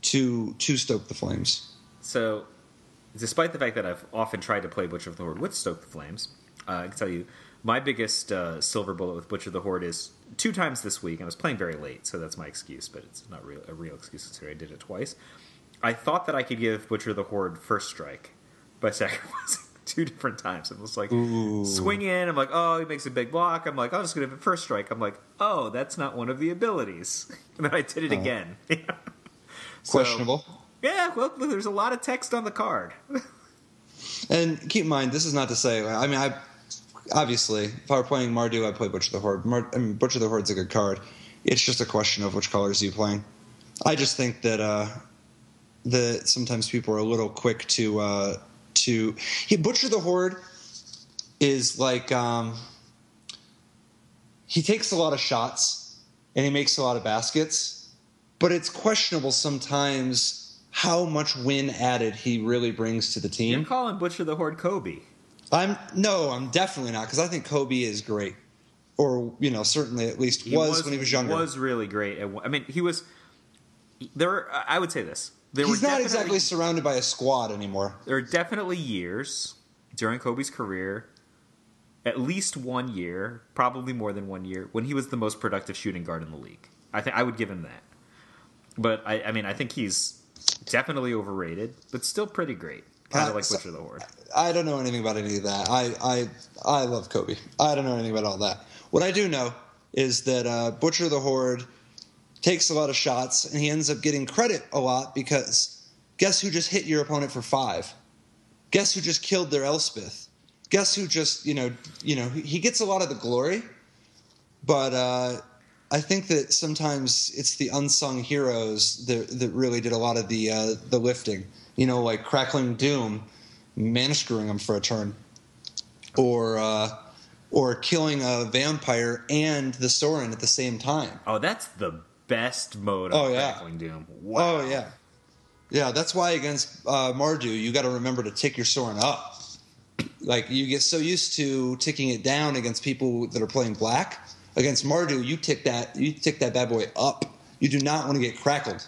to Stoke the Flames. So, despite the fact that I've often tried to play Butcher of the Horde with Stoke the Flames, I can tell you my biggest silver bullet with Butcher of the Horde is 2 times this week. I was playing very late, so that's my excuse, but it's not a real excuse considering I did it twice. I thought that I could give Butcher of the Horde first strike by sacrificing 2 different times. It was like, swing in, I'm like, oh, he makes a big block. I'm like, oh, I'm just going to have a first strike. I'm like, oh, that's not one of the abilities. And then I did it again. Questionable. Yeah, well, there's a lot of text on the card. And keep in mind, this is not to say, obviously, if I were playing Mardu, I'd play Butcher of the Horde. Butcher of the Horde's a good card. It's just a question of which colors you playing. I just think that sometimes people are a little quick to Butcher the Horde is like he takes a lot of shots and he makes a lot of baskets, but it's questionable sometimes how much win added he really brings to the team. You're calling Butcher the Horde Kobe. I'm definitely not, because I think Kobe is great, or certainly at least was when he was younger. He was really great. I mean, he was. I would say this. He's not exactly surrounded by a squad anymore. There are definitely years during Kobe's career, at least 1 year, probably more than 1 year, when he was the most productive shooting guard in the league. I would give him that. But I think he's definitely overrated, but still pretty great. Kind of like Butcher of the Horde. I don't know anything about any of that. I love Kobe. I don't know anything about all that. What I do know is that Butcher of the Horde takes a lot of shots, and he ends up getting credit a lot because guess who just hit your opponent for 5? Guess who just killed their Elspeth? Guess who just, he gets a lot of the glory, but I think that sometimes it's the unsung heroes that really did a lot of the lifting. Like Crackling Doom, man-screwing him for a turn, or killing a vampire and the Sorin at the same time. Oh, that's the best mode of Crackling Doom. Wow. Oh, yeah. Yeah, that's why against Mardu, you got to remember to tick your Sorin up. Like, you get so used to ticking it down against people that are playing black. Against Mardu, you tick that bad boy up. You do not want to get crackled.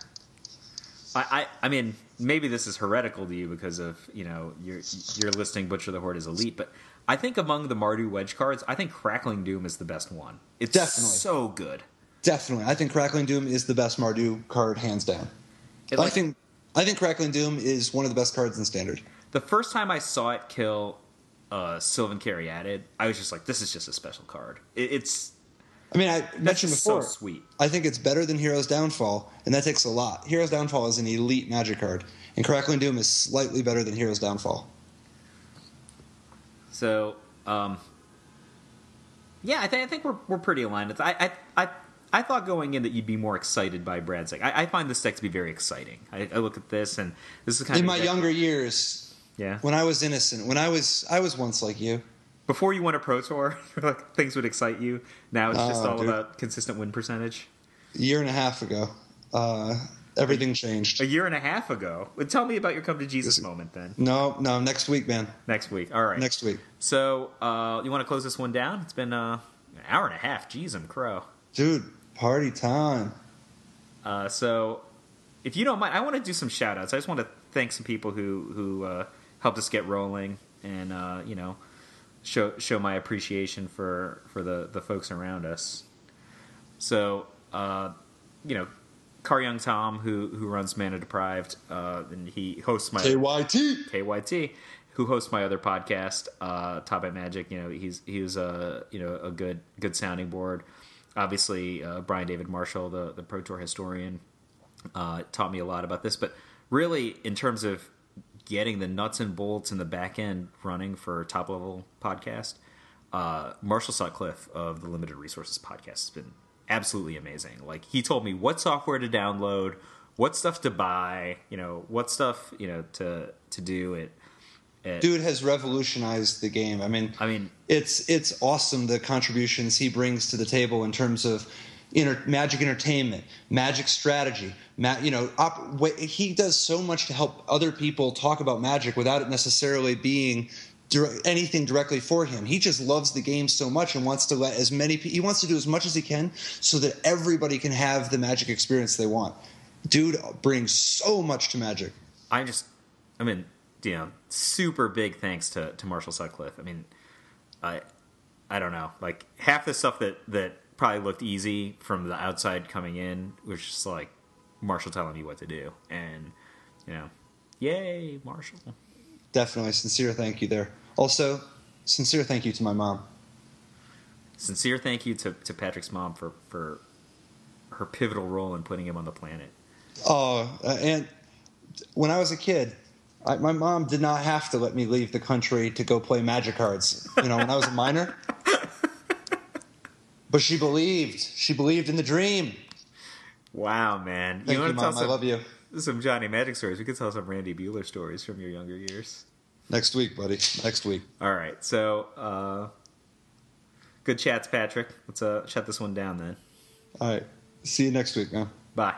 I mean, maybe this is heretical to you because of, you're listing Butcher the Horde as elite, but I think among the Mardu wedge cards, I think Crackling Doom is the best one. It's definitely so good. Definitely. I think Crackling Doom is the best Mardu card, hands down. I think Crackling Doom is one of the best cards in Standard. The first time I saw it kill Sylvan Caryatid, I was just like, this is just a special card. I mentioned before, so sweet. I think it's better than Hero's Downfall, and that takes a lot. Hero's Downfall is an elite Magic card, and Crackling Doom is slightly better than Hero's Downfall. So, I think we're pretty aligned. I thought going in that you'd be more excited by Brad's deck. I find this deck to be very exciting. I look at this, and this is kind of... In my younger years, when I was innocent, when I was once like you. Before you won a Pro Tour, things would excite you. Now it's just all about consistent win percentage. A year and a half ago, everything changed. A year and a half ago? Well, tell me about your come to Jesus moment then. No, next week, man. Next week, all right. Next week. So, you want to close this one down? It's been an hour and a half. Jeez, I'm crow. Dude, party time. So, if you don't mind, I want to do some shout-outs. I just want to thank some people who helped us get rolling and, show my appreciation for the folks around us. So, Car Young Tom, who runs Mana Deprived, and he hosts my KYT, who hosts my other podcast, Top Hat Magic. He's a good sounding board. Obviously, Brian David Marshall, the Pro Tour historian, taught me a lot about this. But really, in terms of getting the nuts and bolts in the back end running for Top Level Podcast, Marshall Sutcliffe of the Limited Resources Podcast has been absolutely amazing. Like, he told me what software to download, what stuff to buy, what stuff to do. Dude has revolutionized the game. I mean, it's awesome the contributions he brings to the table in terms of Magic entertainment, Magic strategy. He does so much to help other people talk about Magic without it necessarily being anything directly for him. He just loves the game so much and wants to let he wants to do as much as he can so that everybody can have the Magic experience they want. Dude brings so much to Magic. Super big thanks to Marshall Sutcliffe. I don't know, like half the stuff that probably looked easy from the outside coming in was just like Marshall telling me what to do, and yay, Marshall. Definitely sincere thank you there. Also, sincere thank you to my mom. Sincere thank you to Patrick's mom for her pivotal role in putting him on the planet. And when I was a kid, my mom did not have to let me leave the country to go play Magic cards. When I was a minor. But she believed. She believed in the dream. Wow, man. Thank you, Mom. I love you. Some Johnny Magic stories. We could tell some Randy Bueller stories from your younger years. Next week, buddy. Next week. All right. So, good chats, Patrick. Let's shut this one down then. All right. See you next week, man. Bye.